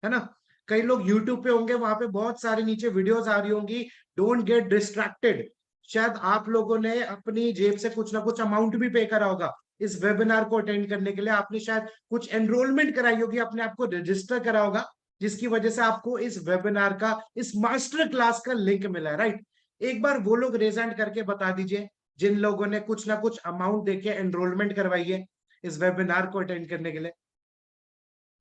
है ना। कई लोग यूट्यूब पे होंगे, वहां पे बहुत सारे नीचे वीडियोस आ रही होंगी, डोंट गेट डिस्ट्रैक्टेड। शायद आप लोगों ने अपनी जेब से कुछ ना कुछ अमाउंट भी पे करा होगा इस वेबिनार को अटेंड करने के लिए। आपने शायद कुछ एनरोलमेंट कराई होगी, अपने आप को रजिस्टर करा होगा, जिसकी वजह से आपको इस वेबिनार का, इस मास्टर क्लास का लिंक मिला है, राइट। एक बार वो लोग रेज हैंड करके बता दीजिए जिन लोगों ने कुछ ना कुछ अमाउंट देके एनरोलमेंट करवाई है इस वेबिनार को अटेंड करने के लिए।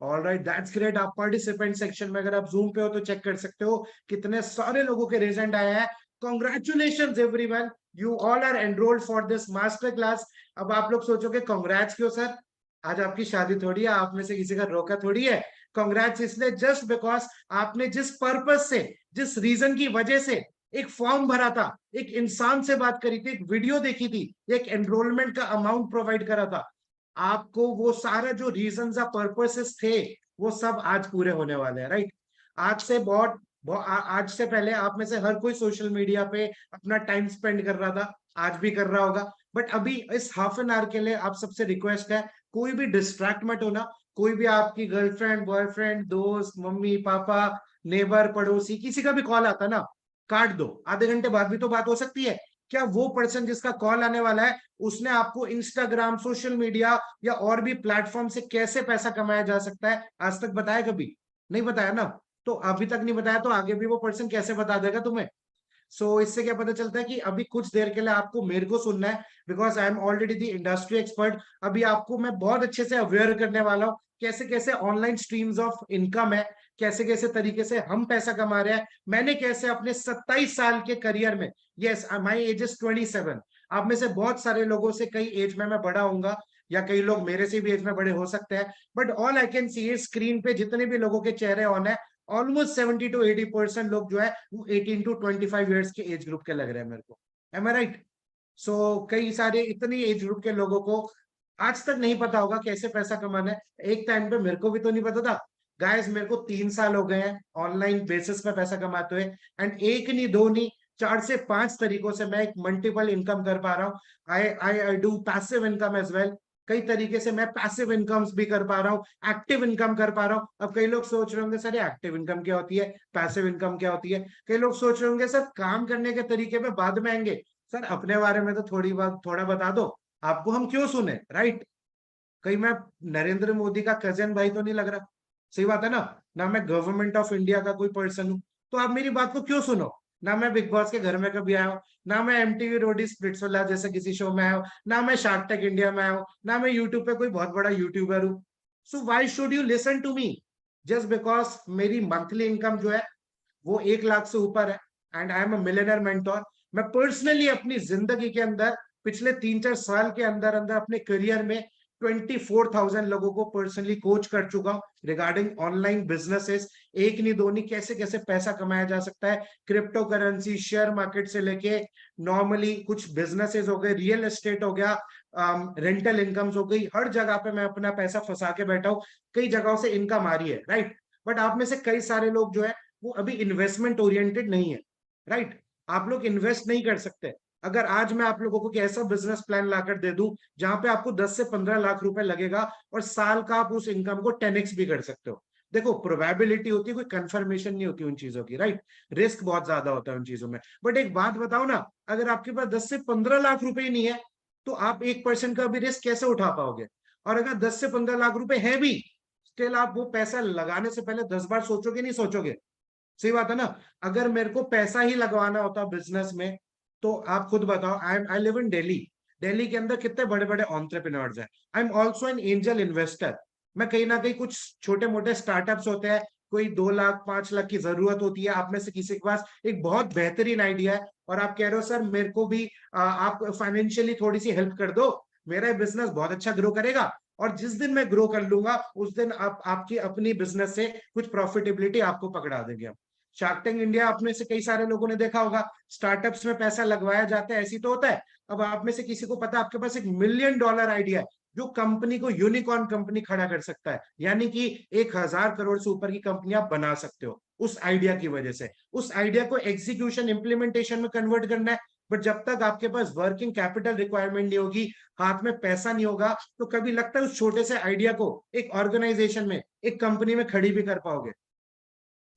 All right, that's great. आप पार्टिसिपेंट सेक्शन में अगर आप जूम पे हो तो चेक कर सकते हो कितने सारे लोगों के रिजल्ट आए हैं। Congratulation everyone, you all are enrolled for this master class. अब आप लोग सोचोगे कॉन्ग्रेट्स क्यों सर, आज आपकी शादी थोड़ी है, आप में से किसी का रोका थोड़ी है। कॉन्ग्रेट्स इसलिए जस्ट बिकॉज आपने जिस पर्पज से, जिस रीजन की वजह से एक फॉर्म भरा था, एक इंसान से बात करी थी, एक वीडियो देखी थी, एक एनरोलमेंट का अमाउंट प्रोवाइड करा था, आपको वो सारा जो रीजन या पर्पसेस थे वो सब आज पूरे होने वाले हैं, राइट। आज से आज से पहले आप में से हर कोई सोशल मीडिया पे अपना टाइम स्पेंड कर रहा था, आज भी कर रहा होगा। बट अभी इस हाफ एन आवर के लिए आप सबसे रिक्वेस्ट है, कोई भी डिस्ट्रैक्ट मत होना। कोई भी आपकी गर्लफ्रेंड, बॉयफ्रेंड, दोस्त, मम्मी पापा, नेबर, पड़ोसी, किसी का भी कॉल आता ना, काट दो। आधे घंटे बाद भी तो बात हो सकती है। क्या वो पर्सन जिसका कॉल आने वाला है उसने आपको इंस्टाग्राम, सोशल मीडिया या और भी प्लेटफॉर्म से कैसे पैसा कमाया जा सकता है आज तक बताया? कभी नहीं बताया ना। तो अभी तक नहीं बताया तो आगे भी वो पर्सन कैसे बता देगा तुम्हें? इससे क्या पता चलता है कि अभी कुछ देर के लिए आपको मेरे को सुनना है, because I am already the industry expert. अभी आपको मैं बहुत अच्छे से अवेयर करने वाला हूँ कैसे कैसे ऑनलाइन स्ट्रीम्स ऑफ इनकम है, कैसे कैसे तरीके से हम पैसा कमा रहे हैं। मैंने कैसे अपने 27 साल के करियर में, यस माई एज इज 27, आप में से बहुत सारे लोगों से कई एज में मैं बड़ा होऊंगा, या कई लोग मेरे से भी एज में बड़े हो सकते हैं, but all I can see screen पे जितने भी लोगों के चेहरे ऑन है, ऑलमोस्ट 70 to 80% लोग जो है वो 18 to 25 ईयर्स के एज ग्रुप के लग रहे हैं मेरे को। एम आई राइट? कई सारे इतनी एज ग्रुप के लोगों को आज तक नहीं पता होगा कैसे पैसा कमाना है। एक टाइम पे मेरे को भी तो नहीं पता था गाइस। मेरे को 3 साल हो गए हैं ऑनलाइन बेसिस पे पैसा कमाते हुए, एंड एक नहीं, दो नहीं, 4 से 5 तरीकों से मैं एक मल्टीपल इनकम कर पा रहा हूँ। I do passive income as well. कई तरीके से मैं पैसिव इनकम्स भी कर पा रहा हूँ, एक्टिव इनकम कर पा रहा हूँ। अब कई लोग सोच रहे होंगे सर ये एक्टिव इनकम क्या होती है, पैसिव इनकम क्या होती है। कई लोग सोच रहे होंगे सर काम करने के तरीके पे बाद में आएंगे। सर अपने बारे में तो थोड़ा बता दो, आपको हम क्यों सुने, राइट। कहीं मैं नरेंद्र मोदी का कजन भाई तो नहीं लग रहा, सही बात है ना। ना मैं गवर्नमेंट ऑफ इंडिया का कोई पर्सन हूं, तो आप मेरी बात को क्यों सुनो। ना मैं बिग बॉस के घर में कभी आया हूं, ना मैं एमटीवी रोडी स्प्लिट्सविला जैसे किसी शो में आया हूं, ना मैं शार्क टैंक इंडिया में आया हूं, ना मैं यूट्यूब पे कोई बहुत बड़ा यूट्यूबर हूं। So why should you listen to me just because मेरी मंथली इनकम जो है वो 1 लाख से ऊपर है, and I am a millionaire mentor. मैं पर्सनली अपनी जिंदगी के अंदर पिछले 3-4 साल के अंदर अंदर अपने करियर में 24,000 लोगों को पर्सनली कोच कर चुका हूं रिगार्डिंग ऑनलाइन बिजनेसेस। एक नहीं दो नहीं, कैसे कैसे पैसा कमाया जा सकता है क्रिप्टो करेंसी, शेयर मार्केट से लेके नॉर्मली कुछ बिजनेसेस हो गए, रियल एस्टेट हो गया, रेंटल इनकम्स हो गई। हर जगह पे मैं अपना पैसा फंसा के बैठा हूं, कई जगहों से इनकम आ रही है, राइट। बट आप में से कई सारे लोग जो है वो अभी इन्वेस्टमेंट ओरिएंटेड नहीं है, राइट। आप लोग इन्वेस्ट नहीं कर सकते। अगर आज मैं आप लोगों को ऐसा बिजनेस प्लान लाकर दे दूं जहां पे आपको 10 से 15 लाख रुपए लगेगा और साल का आप उस इनकम को 10x भी कर सकते हो। देखो प्रोबेबिलिटी होती है, कोई कंफर्मेशन नहीं होती उन चीजों की, राइट। रिस्क बहुत ज्यादा होता है उन चीजों में। बट एक बात बताओ ना, अगर आपके पास 10 से 15 लाख रुपए ही नहीं है तो आप 1% का भी रिस्क कैसे उठा पाओगे? और अगर 10 से 15 लाख रुपए है भी, स्टिल आप वो पैसा लगाने से पहले 10 बार सोचोगे नहीं सोचोगे? सही बात है ना। अगर मेरे को पैसा ही लगवाना होता बिजनेस में, तो आप खुद बताओ, I live in Delhi. Delhi के अंदर कितने बड़े बड़े एंटरप्रेन्योर्स हैं। I am also an angel investor. मैं कहीं ना कहीं कुछ छोटे मोटे स्टार्टअप्स होते हैं, कोई 2 लाख 5 लाख की जरूरत होती है, आप में से किसी के पास एक बहुत बेहतरीन आइडिया है और आप कह रहे हो सर मेरे को भी आप फाइनेंशियली थोड़ी सी हेल्प कर दो, मेरा बिजनेस बहुत अच्छा ग्रो करेगा। और जिस दिन मैं ग्रो कर लूंगा उस दिन आप आपकी अपनी बिजनेस से कुछ प्रॉफिटेबिलिटी आपको पकड़ा देंगे हम। शार्क टैंक इंडिया आप में से कई सारे लोगों ने देखा होगा, स्टार्टअप्स में पैसा लगवाया जाता है, ऐसी तो होता है। अब आप में से किसी को पता आपके पास $1 मिलियन आइडिया है जो कंपनी को यूनिकॉर्न कंपनी खड़ा कर सकता है, यानी कि 1,000 करोड़ से ऊपर की कंपनी आप बना सकते हो उस आइडिया की वजह से। उस आइडिया को एग्जीक्यूशन इंप्लीमेंटेशन में कन्वर्ट करना है। बट जब तक आपके पास वर्किंग कैपिटल रिक्वायरमेंट नहीं होगी, हाथ में पैसा नहीं होगा, तो कभी लगता है उस छोटे से आइडिया को एक ऑर्गेनाइजेशन में, एक कंपनी में खड़ी भी कर पाओगे?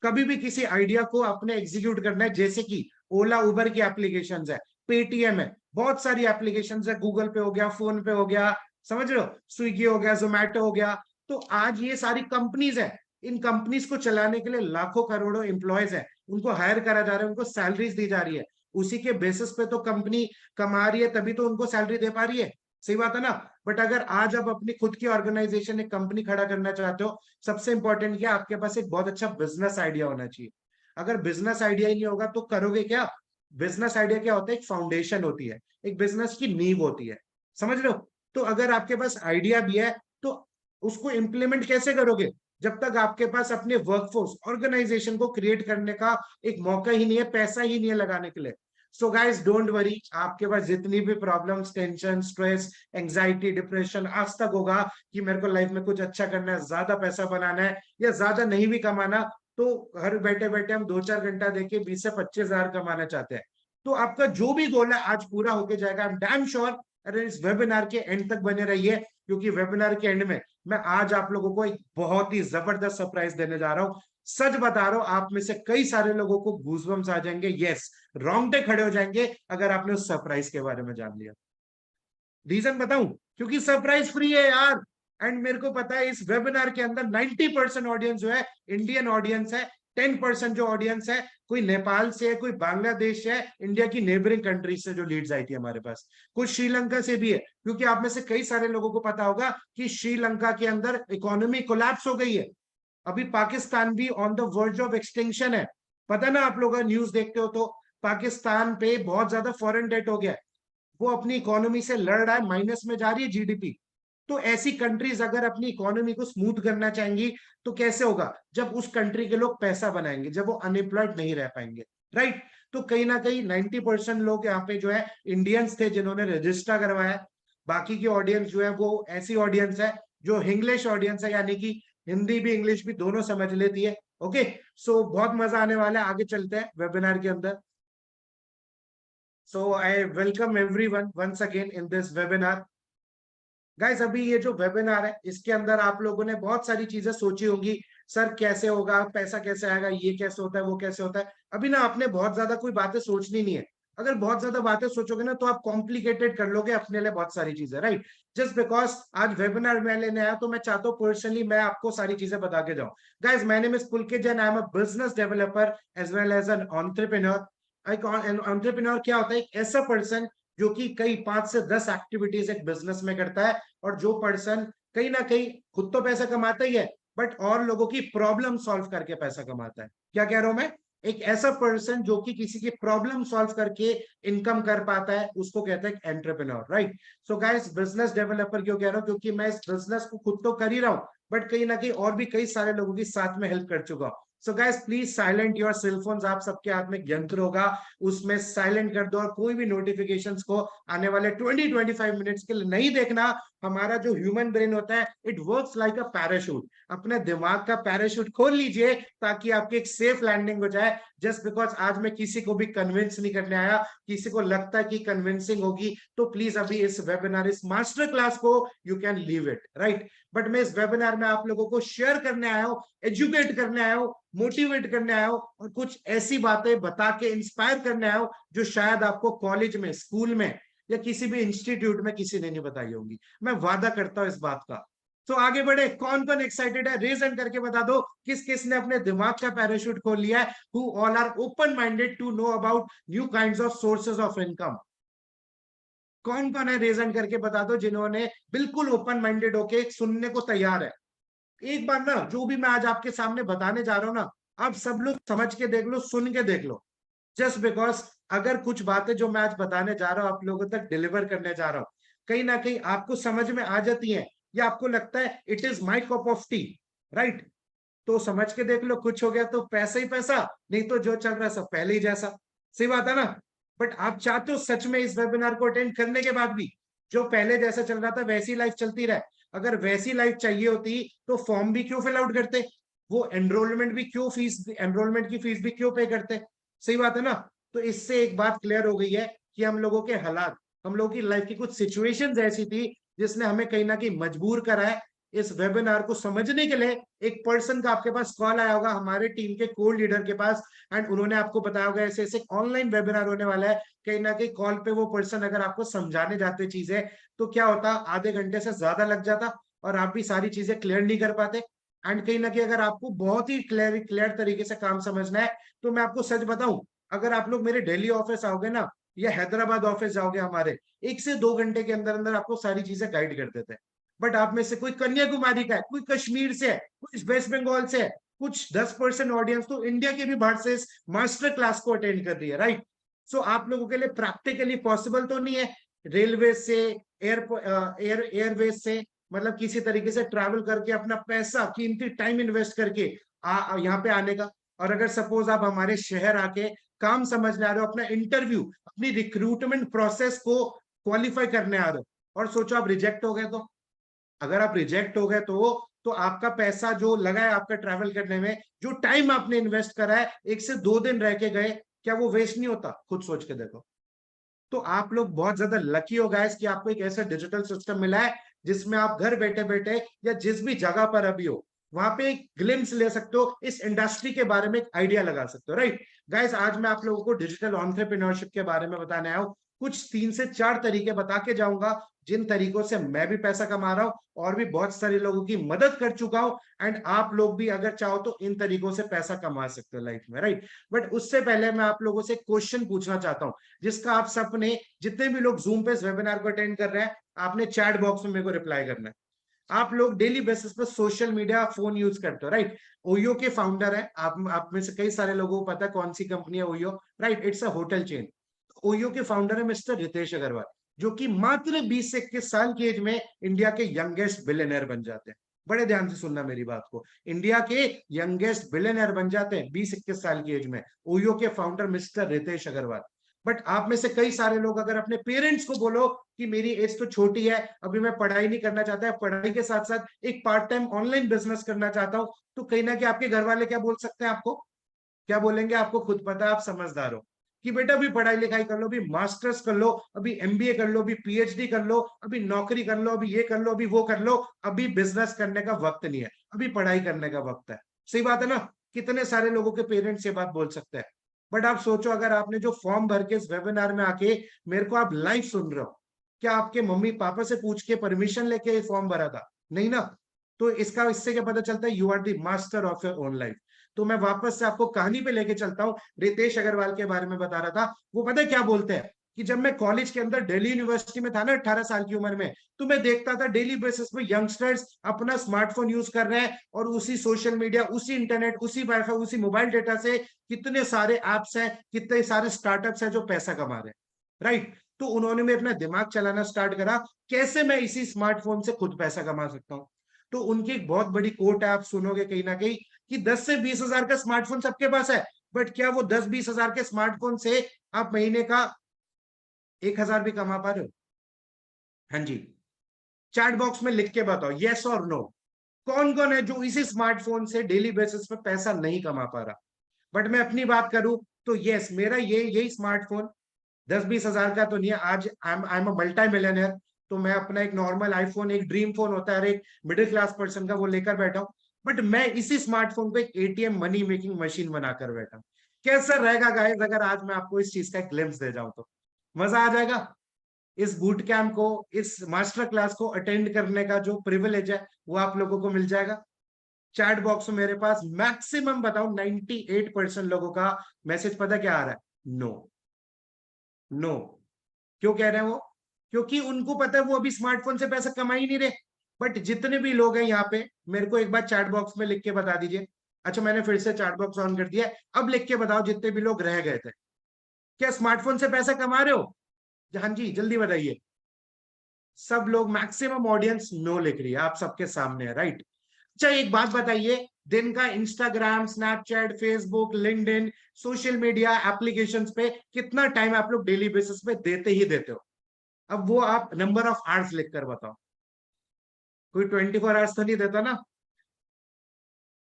कभी भी किसी आइडिया को अपने एग्जीक्यूट करना है, जैसे कि ओला उबर की एप्लीकेशंस है, पेटीएम है, बहुत सारी एप्लीकेशंस है, गूगल पे हो गया, फोन पे हो गया, समझ रहे हो, स्विगी हो गया, जोमेटो हो गया। तो आज ये सारी कंपनीज है, इन कंपनीज को चलाने के लिए लाखों करोड़ों एम्प्लॉयज है, उनको हायर करा जा रहा है, उनको सैलरीज दी जा रही है, उसी के बेसिस पे तो कंपनी कमा रही है, तभी तो उनको सैलरी दे पा रही है। सही बात है ना। बट अगर आज आप अपनी खुद की ऑर्गेनाइजेशन, एक कंपनी खड़ा करना चाहते हो, सबसे इंपॉर्टेंट क्या, आपके पास एक बहुत अच्छा बिजनेस आइडिया होना चाहिए। अगर बिजनेस आइडिया ही नहीं होगा तो करोगे क्या। बिजनेस आइडिया क्या होता है, एक फाउंडेशन होती है, एक बिजनेस की नींव होती है, समझ लो। तो अगर आपके पास आइडिया भी है तो उसको इम्प्लीमेंट कैसे करोगे, जब तक आपके पास अपने वर्कफोर्स ऑर्गेनाइजेशन को क्रिएट करने का एक मौका ही नहीं है, पैसा ही नहीं है लगाने के लिए। सो गाइस डोंट वरी, आपके पास जितनी भी problems, tension, stress, anxiety, depression आज तक होगा कि मेरे को लाइफ में कुछ अच्छा करना है, ज्यादा पैसा बनाना है या ज्यादा नहीं भी कमाना, तो घर बैठे बैठे हम 2-4 घंटा देके 20 से 25 हजार कमाना चाहते हैं, तो आपका जो भी गोल है आज पूरा होके जाएगा, आई एम डैम श्योर। अरे इस वेबिनार के एंड तक बने रहिए, क्योंकि वेबिनार के एंड में मैं आज आप लोगों को एक बहुत ही जबरदस्त सरप्राइज देने जा रहा हूं। सच बता रहा हूं, आप में से कई सारे लोगों को गूजबम्स आ जाएंगे, यस, रोंगटे खड़े हो जाएंगे अगर आपने उस सरप्राइज के बारे में जान लिया। रीजन बताऊं, क्योंकि सरप्राइज फ्री है यार। एंड मेरे को पता है इस वेबिनार के अंदर 90% ऑडियंस जो है इंडियन ऑडियंस है, 10% जो ऑडियंस है कोई नेपाल से है, कोई बांग्लादेश से है, इंडिया की नेबरिंग कंट्री से जो लीड्स आई थी हमारे पास, कुछ श्रीलंका से भी है, क्योंकि आप में से कई सारे लोगों को पता होगा कि श्रीलंका के अंदर इकोनॉमी कोलैप्स हो गई है। अभी पाकिस्तान भी on the verge of extinction है। पता ना, आप लोग न्यूज देखते हो तो पाकिस्तान पे बहुत ज्यादा फॉरेन डेट हो गया है, वो अपनी इकोनॉमी से लड़ रहा है, माइनस में जा रही है जीडीपी। तो ऐसी कंट्रीज अगर अपनी इकोनॉमी को स्मूथ करना चाहेंगी तो कैसे होगा, जब उस कंट्री के लोग पैसा बनाएंगे, जब वो अनएम्प्लॉयड नहीं रह पाएंगे, राइट। तो कहीं ना कहीं 90% लोग यहाँ पे जो है इंडियंस थे जिन्होंने रजिस्टर करवाया। बाकी की ऑडियंस जो है वो ऐसी ऑडियंस है जो इंग्लिश ऑडियंस है, यानी कि हिंदी भी इंग्लिश भी दोनों समझ लेती है। ओके, सो बहुत मजा आने वाला है, आगे चलते हैं वेबिनार के अंदर। So I welcome everyone once again in this webinar. Guys अभी ये जो वेबिनार है इसके अंदर आप लोगों ने बहुत सारी चीजें सोची होंगी, सर कैसे होगा, पैसा कैसे आएगा, ये कैसे होता है, वो कैसे होता है। अभी ना आपने बहुत ज्यादा कोई बातें सोचनी नहीं है। अगर बहुत ज्यादा बातें सोचोगे ना तो आप कॉम्प्लिकेटेड कर लोगे अपने लिए बहुत सारी चीजें, राइट। जस्ट बिकॉज आज वेबिनार में लेने आया तो मैं चाहता हूँ पर्सनली मैं आपको सारी चीजें बता के जाऊँ। Guys my name is Pulkit Jain, I am a business developer as well as an entrepreneur. Entrepreneur क्या होता है, एक ऐसा पर्सन जो कि कई 5 से 10 एक्टिविटीज एक बिजनेस में करता है, और जो पर्सन कहीं ना कहीं खुद तो पैसा कमाता ही है बट और लोगों की प्रॉब्लम सॉल्व करके पैसा कमाता है। क्या कह रहा हूं मैं, एक ऐसा पर्सन जो कि किसी की प्रॉब्लम सॉल्व करके इनकम कर पाता है उसको कहते हैं entrepreneur, right. So guys business developer क्यों कह रहा हूं, क्योंकि मैं इस बिजनेस को खुद तो कर ही रहा हूं बट कहीं ना कहीं और भी कई सारे लोगों की साथ में हेल्प कर चुका हूं। So guys please silent your cellphones, आप सबके हाथ में एक यंत्र होगा, उसमें साइलेंट कर दो और कोई भी नोटिफिकेशंस को आने वाले 20-25 मिनट्स के लिए नहीं देखना। हमारा जो ह्यूमन ब्रेन होता है it works like a parachute, अपने दिमाग का पैराशूट खोल लीजिए ताकि आपकी एक सेफ लैंडिंग हो जाए। जस्ट बिकॉज आज मैं किसी को भी कन्विंस नहीं करने आया, किसी को लगता है कि कन्विंसिंग होगी तो प्लीज अभी इस वेबिनार, इस मास्टर क्लास को you can leave it, right. But मैं इस वेबिनार में आप लोगों को शेयर करने आया हूं, एजुकेट करने आया हूं, मोटिवेट करने आया हूं और कुछ ऐसी बातें बता के इंस्पायर करने आया हूं जो शायद आपको कॉलेज में, स्कूल में या किसी भी इंस्टीट्यूट में किसी ने नहीं बताई होंगी। मैं वादा करता हूं इस बात का। तो आगे बढ़े, कौन कौन एक्साइटेड है, रेज हैंड करके बता दो किस किस ने अपने दिमाग का पैराशूट खोल लिया है, who all are open minded to know about new kinds of sources of income. कौन कौन है, रेज हैंड करके बता दो जिन्होंने बिल्कुल ओपन माइंडेड होके सुनने को तैयार है। एक बार ना जो भी मैं आज आपके सामने बताने जा रहा हूं ना, आप सब लोग समझ के देख लो, सुन के देख लो। जस्ट बिकॉज अगर कुछ बातें जो मैं आज बताने जा रहा हूं आप लोगों तक डिलीवर करने जा रहा हूं, कहीं ना कहीं आपको समझ में आ जाती है या आपको लगता है it is my cup of T, right, तो समझ के देख लो। कुछ हो गया तो पैसा ही पैसा, नहीं तो जो चल रहा है सब पहले ही जैसा। सही बात है ना। बट आप चाहते हो सच में इस वेबिनार को अटेंड करने के बाद भी जो पहले जैसा चल रहा था वैसी लाइफ चलती रहे। अगर वैसी लाइफ चाहिए होती तो फॉर्म भी क्यों फिल आउट करते, वो एनरोलमेंट भी क्यों, फीस, एनरोलमेंट की फीस भी क्यों पे करते। सही बात है ना। तो इससे एक बात क्लियर हो गई है कि हम लोगों के हालात, हम लोगों की लाइफ की कुछ सिचुएशंस ऐसी थी जिसने हमें कहीं ना कहीं मजबूर करा है इस वेबिनार को समझने के लिए एक पर्सन का आपके पास कॉल आया होगा, हमारे टीम के कोर लीडर के पास, एंड उन्होंने आपको बताया होगा ऐसे ऐसे ऑनलाइन वेबिनार होने वाला है। कहीं ना कहीं कॉल पे वो पर्सन अगर आपको समझाने जाते चीजें, तो क्या होता, आधे घंटे से ज्यादा लग जाता और आप भी सारी चीजें क्लियर नहीं कर पाते। एंड कहीं ना कहीं अगर आपको बहुत ही क्लियर तरीके से काम समझना है, तो मैं आपको सच बताऊं, अगर आप लोग मेरे दिल्ली ऑफिस आओगे ना, या हैदराबाद ऑफिस जाओगे हमारे, 1 से 2 घंटे के अंदर अंदर आपको सारी चीजें गाइड कर देते हैं। बट आप में से कोई कन्याकुमारी का है, कोई कश्मीर से है, कोई वेस्ट बंगाल से है, कुछ 10% ऑडियंस तो इंडिया के भी बाहर से इस मास्टर क्लास को अटेंड कर रही है, राइट। सो आप लोगों के लिए प्रैक्टिकली पॉसिबल तो नहीं है रेलवे से, एयरवेज से, मतलब किसी तरीके से ट्रैवल करके अपना पैसा, कीमती टाइम इन्वेस्ट करके यहाँ पे आने का। और अगर सपोज आप हमारे शहर आके काम समझने आ रहे हो, अपना इंटरव्यू, अपनी रिक्रूटमेंट प्रोसेस को क्वालिफाई करने आ रहे हो, और सोचो आप रिजेक्ट हो गए, तो अगर आप रिजेक्ट हो गए तो आपका पैसा जो लगा है आपका ट्रैवल करने में, जो टाइम आपने इन्वेस्ट करा है, 1 से 2 दिन रह के गए, क्या वो वेस्ट नहीं होता? खुद सोच के देखो। तो आप लोग बहुत ज्यादा लकी हो गाइस कि आपको एक ऐसा डिजिटल सिस्टम मिला है जिसमें आप घर बैठे बैठे या जिस भी जगह पर अभी हो, वहां पे एक ग्लिम्स ले सकते हो, इस इंडस्ट्री के बारे में एक आइडिया लगा सकते हो, राइट। गाइस आज मैं आप लोगों को डिजिटल एंटरप्रेन्योरशिप के बारे में बताने आया हूँ। कुछ 3 से 4 तरीके बता के जाऊंगा जिन तरीकों से मैं भी पैसा कमा रहा हूँ और भी बहुत सारे लोगों की मदद कर चुका हूँ। एंड आप लोग भी अगर चाहो तो इन तरीकों से पैसा कमा सकते हो लाइफ में, राइट। बट उससे पहले मैं आप लोगों से क्वेश्चन पूछना चाहता हूँ, जिसका आप सबने, जितने भी लोग जूम पे इस वेबिनार को अटेंड कर रहे हैं, आपने चैट बॉक्स में मेरे को रिप्लाई करना है। आप लोग डेली बेसिस पर सोशल मीडिया फोन यूज करते हो, राइट। ओयो के फाउंडर है आप में से कई सारे लोगों को पता है कौन सी कंपनी है OYO, right. It's a hotel chain. OYO के फाउंडर है मिस्टर रितेश अग्रवाल, जो कि मात्र 20 से 21 साल की एज में इंडिया के यंगेस्ट बिलियनर बन जाते हैं। बड़े ध्यान से सुनना मेरी बात को, इंडिया के यंगेस्ट बिलियनर बन जाते हैं 20-21 साल की एज में, ओयो के founder mister Ritesh Agarwal. But आप में से कई सारे लोग अगर अपने पेरेंट्स को बोलो कि मेरी एज तो छोटी है, अभी मैं पढ़ाई नहीं करना चाहता, पढ़ाई के साथ साथ एक पार्ट टाइम ऑनलाइन बिजनेस करना चाहता हूं, तो कहीं ना कहीं आपके घर वाले क्या बोल सकते हैं आपको? क्या बोलेंगे? आपको खुद पता है, आप समझदार हो, कि बेटा अभी पढ़ाई लिखाई कर लो, अभी मास्टर्स कर लो, अभी एमबीए कर लो, अभी पीएचडी कर लो, अभी नौकरी कर लो, अभी ये कर लो, अभी वो कर लो, अभी बिजनेस करने का वक्त नहीं है, अभी पढ़ाई करने का वक्त है। सही बात है ना? कितने सारे लोगों के पेरेंट्स ये बात बोल सकते हैं। बट आप सोचो, अगर आपने जो फॉर्म भर के इस वेबिनार में आके मेरे को आप लाइव सुन रहे हो, क्या आपके मम्मी पापा से पूछ के परमिशन लेके फॉर्म भरा था? नहीं ना। तो इससे क्या पता चलता है? You are the master of your own life. तो मैं वापस से आपको कहानी पे लेके चलता हूँ। रितेश अग्रवाल के बारे में बता रहा था। वो पता है क्या बोलते हैं, कि जब मैं कॉलेज के अंदर दिल्ली यूनिवर्सिटी में था ना, 18 साल की उम्र में, तो मैं देखता था डेली बेसिस पे यंगस्टर्स अपना स्मार्टफोन यूज कर रहे हैं, और उसी सोशल मीडिया, उसी इंटरनेट, उसी वाईफाई, उसी मोबाइल डेटा से कितने सारे एप्स हैं, कितने सारे स्टार्टअप्स हैं जो पैसा कमा रहे हैं, राइट। तो उन्होंने भी अपना दिमाग चलाना स्टार्ट करा, कैसे मैं इसी स्मार्टफोन से खुद पैसा कमा सकता हूँ। तो उनकी एक बहुत बड़ी कोट है, आप सुनोगे कहीं ना कहीं, कि 10 से 20 हजार का स्मार्टफोन सबके पास है, बट क्या वो 10-20 हजार के स्मार्टफोन से आप महीने का 1 हजार भी कमा पा रहे हो? हाँ जी। चैट बॉक्स में लिख के बताओ यस और नो, कौन कौन है जो इसी स्मार्टफोन से डेली बेसिस पे पैसा नहीं कमा पा रहा। बट मैं अपनी बात करूं तो यस, मेरा यही स्मार्टफोन 10-20 हजार का तो नहीं है। आज आई एम अ मल्टी मिलियनर, तो मैं अपना एक नॉर्मल आईफोन, एक ड्रीम फोन होता है, एक मिडिल क्लास पर्सन का, वो लेकर बैठा हूं। बट मैं इसी स्मार्टफोन को एक एटीएम मनी मेकिंग मशीन बनाकर बैठा हूं। कैसा रहेगा गाइस अगर आज मैं आपको इस चीज का एक ग्लिम्स दे जाऊं? तो मजा आ जाएगा। इस बूट कैंप को, इस मास्टर क्लास को अटेंड करने का जो प्रिविलेज है, वो आप लोगों को मिल जाएगा। चैट बॉक्स में मेरे पास मैक्सिमम बताऊं 98% लोगों का मैसेज पता क्या आ रहा है? No, no. क्यों कह रहे हैं वो? क्योंकि उनको पता है वो अभी स्मार्टफोन से पैसा कमा ही नहीं रहे। बट जितने भी लोग हैं यहाँ पे, मेरे को एक बार चैट बॉक्स में लिख के बता दीजिए। अच्छा, मैंने फिर से चैट बॉक्स ऑन कर दिया, अब लिख के बताओ जितने भी लोग रह गए थे, क्या स्मार्टफोन से पैसा कमा रहे हो? हाँ जी, जल्दी बताइए। सब लोग, मैक्सिमम ऑडियंस नो लिख रही है, आप सबके सामने है, राइट। अच्छा, एक बात बताइए, दिन का Instagram, Snapchat, Facebook, LinkedIn, social media applications पे कितना टाइम आप लोग डेली बेसिस पे देते ही देते हो? अब वो आप नंबर ऑफ आवर्स लिखकर बताओ। कोई 24 आवर्स तो नहीं देता ना?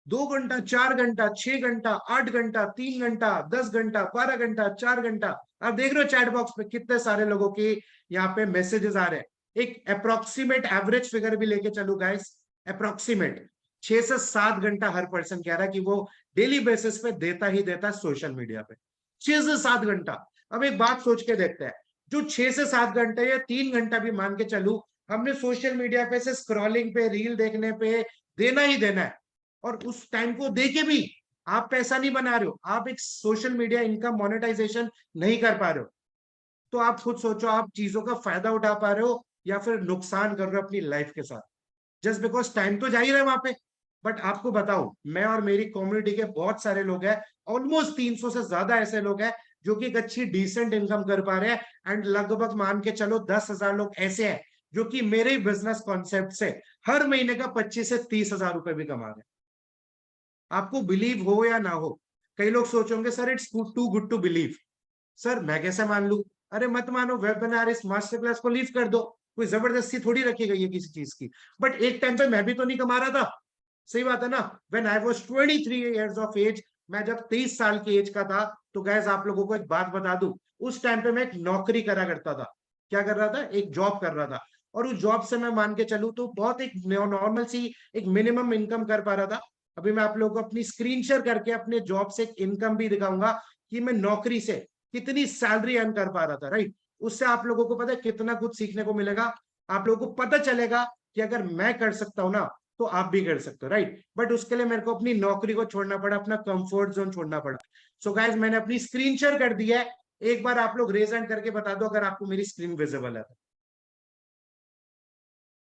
2 घंटा, 4 घंटा, 6 घंटा, 8 घंटा, 3 घंटा, 10 घंटा, 12 घंटा, 4 घंटा। आप देख रहे हो चैट बॉक्स पे कितने सारे लोगों के यहाँ पे मैसेजेस आ रहे हैं। एक अप्रोक्सीमेट एवरेज फिगर भी लेके चलो गाइस, अप्रोक्सीमेट 6 से 7 घंटा हर पर्सन कह रहा है कि वो डेली बेसिस पे देता ही देता है सोशल मीडिया पे। 6 से 7 घंटा। अब एक बात सोच के देखते हैं, जो 6 से 7 घंटे या 3 घंटा भी मान के चलू, हमने सोशल मीडिया पे से स्क्रॉलिंग पे, रील देखने पे देना ही देना है, और उस टाइम को दे के भी आप पैसा नहीं बना रहे हो, आप एक सोशल मीडिया इनकम मोनेटाइजेशन नहीं कर पा रहे हो, तो आप खुद सोचो, आप चीजों का फायदा उठा पा रहे हो या फिर नुकसान कर रहे हो अपनी लाइफ के साथ। जस्ट बिकॉज टाइम तो जा ही रहा है वहां पे। बट आपको बताओ, मैं और मेरी कम्युनिटी के बहुत सारे लोग हैं, ऑलमोस्ट 300 से ज्यादा ऐसे लोग हैं जो कि एक अच्छी डिसेंट इनकम कर पा रहे हैं, एंड लगभग मान के चलो 10,000 लोग ऐसे हैं जो कि मेरे ही बिजनेस कॉन्सेप्ट से हर महीने का 25 से 30 हजार रुपए भी कमा रहे हैं। आपको बिलीव हो या ना हो, कई लोग सोचोगे sir it's too good to believe. Sir मैं कैसे मान लू? अरे मत मानो, वेबिनार इस मास्टर क्लास को लीव कर दो, कोई जबरदस्ती थोड़ी रखी गई है किसी चीज की। बट एक टाइम पे मैं भी तो नहीं कमा रहा था, सही बात है ना। When I was 23 years of age, मैं जब 23 साल की एज का था, तो गैस आप लोगों को एक बात बता दूं, उस टाइम पे मैं एक नौकरी करा करता था। क्या कर रहा था? एक जॉब कर रहा था। और उस जॉब से मैं मान के चलूं तो बहुत एक नॉर्मल सी एक मिनिमम इनकम कर पा रहा था। अभी मैं आप लोगों को अपनी स्क्रीन शेयर करके अपने जॉब से एक इनकम भी दिखाऊंगा कि मैं नौकरी से कितनी सैलरी अर्न कर पा रहा था, राइट। उससे आप लोगों को पता है कितना कुछ सीखने को मिलेगा। आप लोगों को पता चलेगा कि अगर मैं कर सकता हूं ना, तो आप भी कर सकते हो, राइट। बट उसके लिए मेरे को अपनी नौकरी को छोड़ना पड़ा, अपना कंफर्ट जोन छोड़ना पड़ा। सो गाइस, मैंने अपनी स्क्रीन शेयर कर दी है। एक बार आप लोग रेज हैंड करके बता दो अगर आपको मेरी स्क्रीन विजिबल है।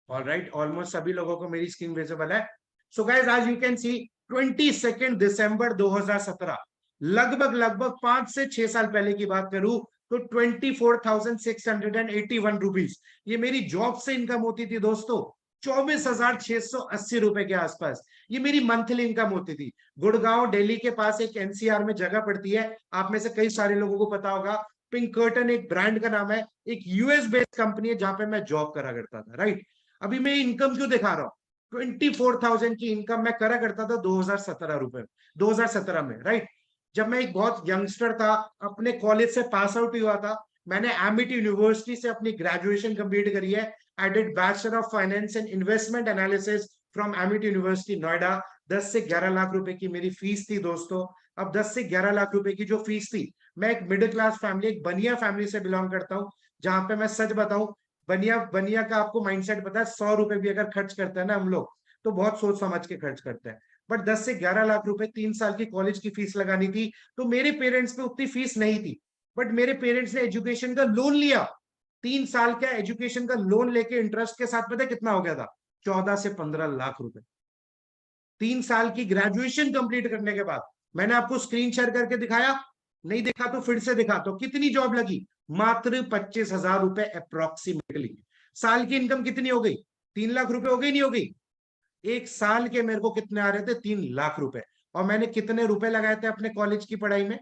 ऑल राइट, ऑलमोस्ट सभी लोगों को मेरी स्क्रीन विजिबल है। सो गाइस, आज यू कैन सी 22 दिसंबर 2017, लगभग लगभग 5 से 6 साल पहले की बात करूं तो 24,681 रुपीज ये मेरी जॉब से इनकम होती थी दोस्तों। 24,680 रुपए के आसपास ये मेरी मंथली इनकम होती थी। गुड़गांव दिल्ली के पास एक एनसीआर में जगह पड़ती है, आप में से कई सारे लोगों को पता होगा। पिंकर्टन एक ब्रांड का नाम है, एक यूएस बेस्ड कंपनी है जहां पे मैं जॉब करा करता था, राइट। अभी मैं इनकम क्यों दिखा रहा हूँ? 24,000 की इनकम मैं करा करता था 2017 में, राइट। जब मैं एक बहुत यंगस्टर था, अपने कॉलेज से पास आउट हुआ था, मैंने एमिटी यूनिवर्सिटी से अपनी ग्रेजुएशन कंप्लीट करी है। I did bachelor of finance and investment analysis from Amity university Noida. 10 से 11 लाख रुपए की मेरी फीस थी दोस्तों। अब 10 से 11 लाख रुपए की जो फीस थी, मैं एक मिडिल क्लास फैमिली, एक बनिया फैमिली से बिलोंग करता हूँ, जहां पे मैं सच बताऊं, बनिया बनिया का आपको माइंडसेट पता है, 100 रुपए भी अगर खर्च करते हैं ना हम लोग, तो बहुत सोच समझ के खर्च करते हैं। बट 10 से 11 लाख रुपए 3 साल की कॉलेज की फीस लगानी थी, तो मेरे पेरेंट्स पे उतनी फीस नहीं थी। बट मेरे पेरेंट्स ने एजुकेशन का लोन लिया, 3 साल का एजुकेशन का लोन लेके इंटरेस्ट के साथ, पता है कितना हो गया था? 14 से 15 लाख रुपए। 3 साल की ग्रेजुएशन कंप्लीट करने के बाद। मैंने आपको स्क्रीन शेयर करके दिखाया, नहीं देखा तो फिर से दिखा, तो कितनी जॉब लगी? मात्र 25,000 रुपए अप्रोक्सीमेटली। साल की इनकम कितनी हो गई? 3 लाख रुपए हो गई, नहीं हो गई? एक साल के मेरे को कितने आ रहे थे? 3 लाख रुपए। और मैंने कितने रुपए लगाए थे अपने कॉलेज की पढ़ाई में?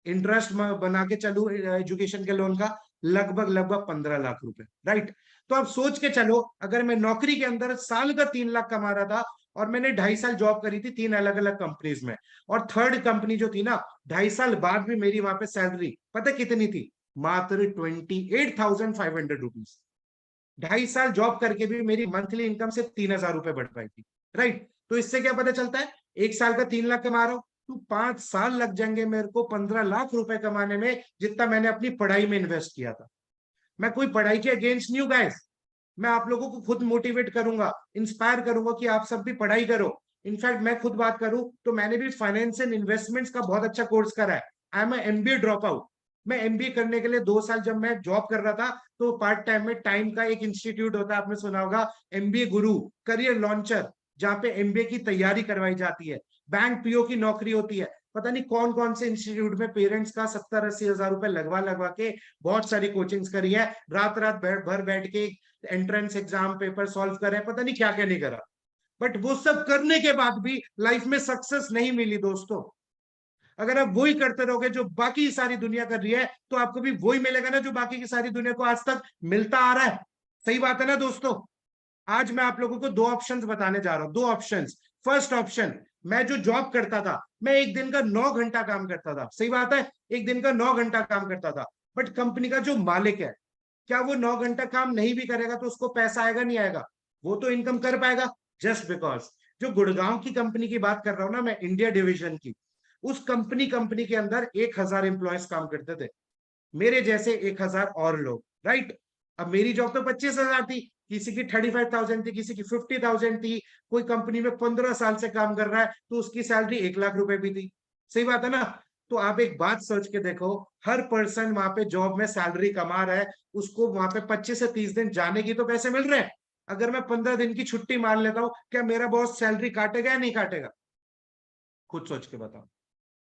इंटरेस्ट बना के चलू एजुकेशन के लोन का, लगभग लगभग 15 लाख रुपए, राइट। तो अब सोच के चलो, अगर मैं नौकरी के अंदर साल का 3 लाख कमा रहा था, और मैंने 2.5 साल जॉब करी थी 3 अलग अलग कंपनीज में, और थर्ड कंपनी जो थी ना, 2.5 साल बाद भी मेरी वहां पे सैलरी पता कितनी थी? मात्र 28,500 रुपीज। 2.5 साल जॉब करके भी मेरी मंथली इनकम सिर्फ 3,000 रुपए बढ़ पाई थी, राइट। तो इससे क्या पता चलता है? एक साल का 3 लाख कमा रहा हूं, तो 5 साल लग जाएंगे मेरे को 15 लाख रुपए कमाने में, जितना मैंने अपनी पढ़ाई में इन्वेस्ट किया था। मैं कोई पढ़ाई के अगेंस्ट नहीं हूँ गाइस, मैं आप लोगों को खुद मोटिवेट करूंगा, इंस्पायर करूंगा कि आप सब भी पढ़ाई करो। इनफैक्ट मैं खुद बात करूं तो मैंने भी फाइनेंस एंड इन्वेस्टमेंट्स का बहुत अच्छा कोर्स करा है। I am MBA drop out. मैं एमबीए करने के लिए 2 साल जब मैं जॉब कर रहा था, तो पार्ट टाइम में टाइम का एक इंस्टीट्यूट होता है, आपने सुना होगा, एमबीए गुरु, करियर लॉन्चर, जहाँ पे एमबीए की तैयारी करवाई जाती है। बैंक पीओ की नौकरी होती है। पता नहीं कौन कौन से इंस्टीट्यूट में पेरेंट्स का 70-80 हजार रुपए लगवा लगवा के बहुत सारी कोचिंग्स करी है, रात रात भर बैठ के एंट्रेंस एग्जाम पेपर सॉल्व कर रहे हैं, पता नहीं क्या क्या नहीं करा। बट वो सब करने के बाद भी लाइफ में सक्सेस नहीं मिली दोस्तों। अगर आप वही करते रहोगे जो बाकी सारी दुनिया कर रही है, तो आपको भी वही मिलेगा ना जो बाकी की सारी दुनिया को आज तक मिलता आ रहा है। सही बात है ना दोस्तों। आज मैं आप लोगों को दो ऑप्शंस बताने जा रहा हूं, दो ऑप्शंस। फर्स्ट ऑप्शन, मैं जो जॉब करता था, मैं एक दिन का 9 घंटा काम करता था, सही बात है, एक दिन का 9 घंटा काम करता था। बट कंपनी का जो मालिक है, क्या वो 9 घंटा काम नहीं भी करेगा तो उसको पैसा आएगा नहीं आएगा? वो तो इनकम कर पाएगा जस्ट बिकॉज। जो गुड़गांव की कंपनी की बात कर रहा हूं ना मैं, इंडिया डिवीजन की, उस कंपनी के अंदर 1,000 एम्प्लॉयज काम करते थे, मेरे जैसे 1,000 और लोग, राइट। अब मेरी जॉब तो 25,000 थी, किसी की 35,000 थी, किसी की 50,000 थी, कोई कंपनी में 15 साल से काम कर रहा है तो उसकी सैलरी 1,00,000 रुपए भी थी। सही बात है ना। तो आप एक बात सोच के देखो, हर पर्सन वहां पे जॉब में सैलरी कमा रहा है, उसको वहां पे 25 से 30 दिन जाने की तो पैसे मिल रहे हैं। अगर मैं 15 दिन की छुट्टी मान लेता हूं, क्या मेरा बॉस सैलरी काटेगा या नहीं काटेगा? खुद सोच के बताओ।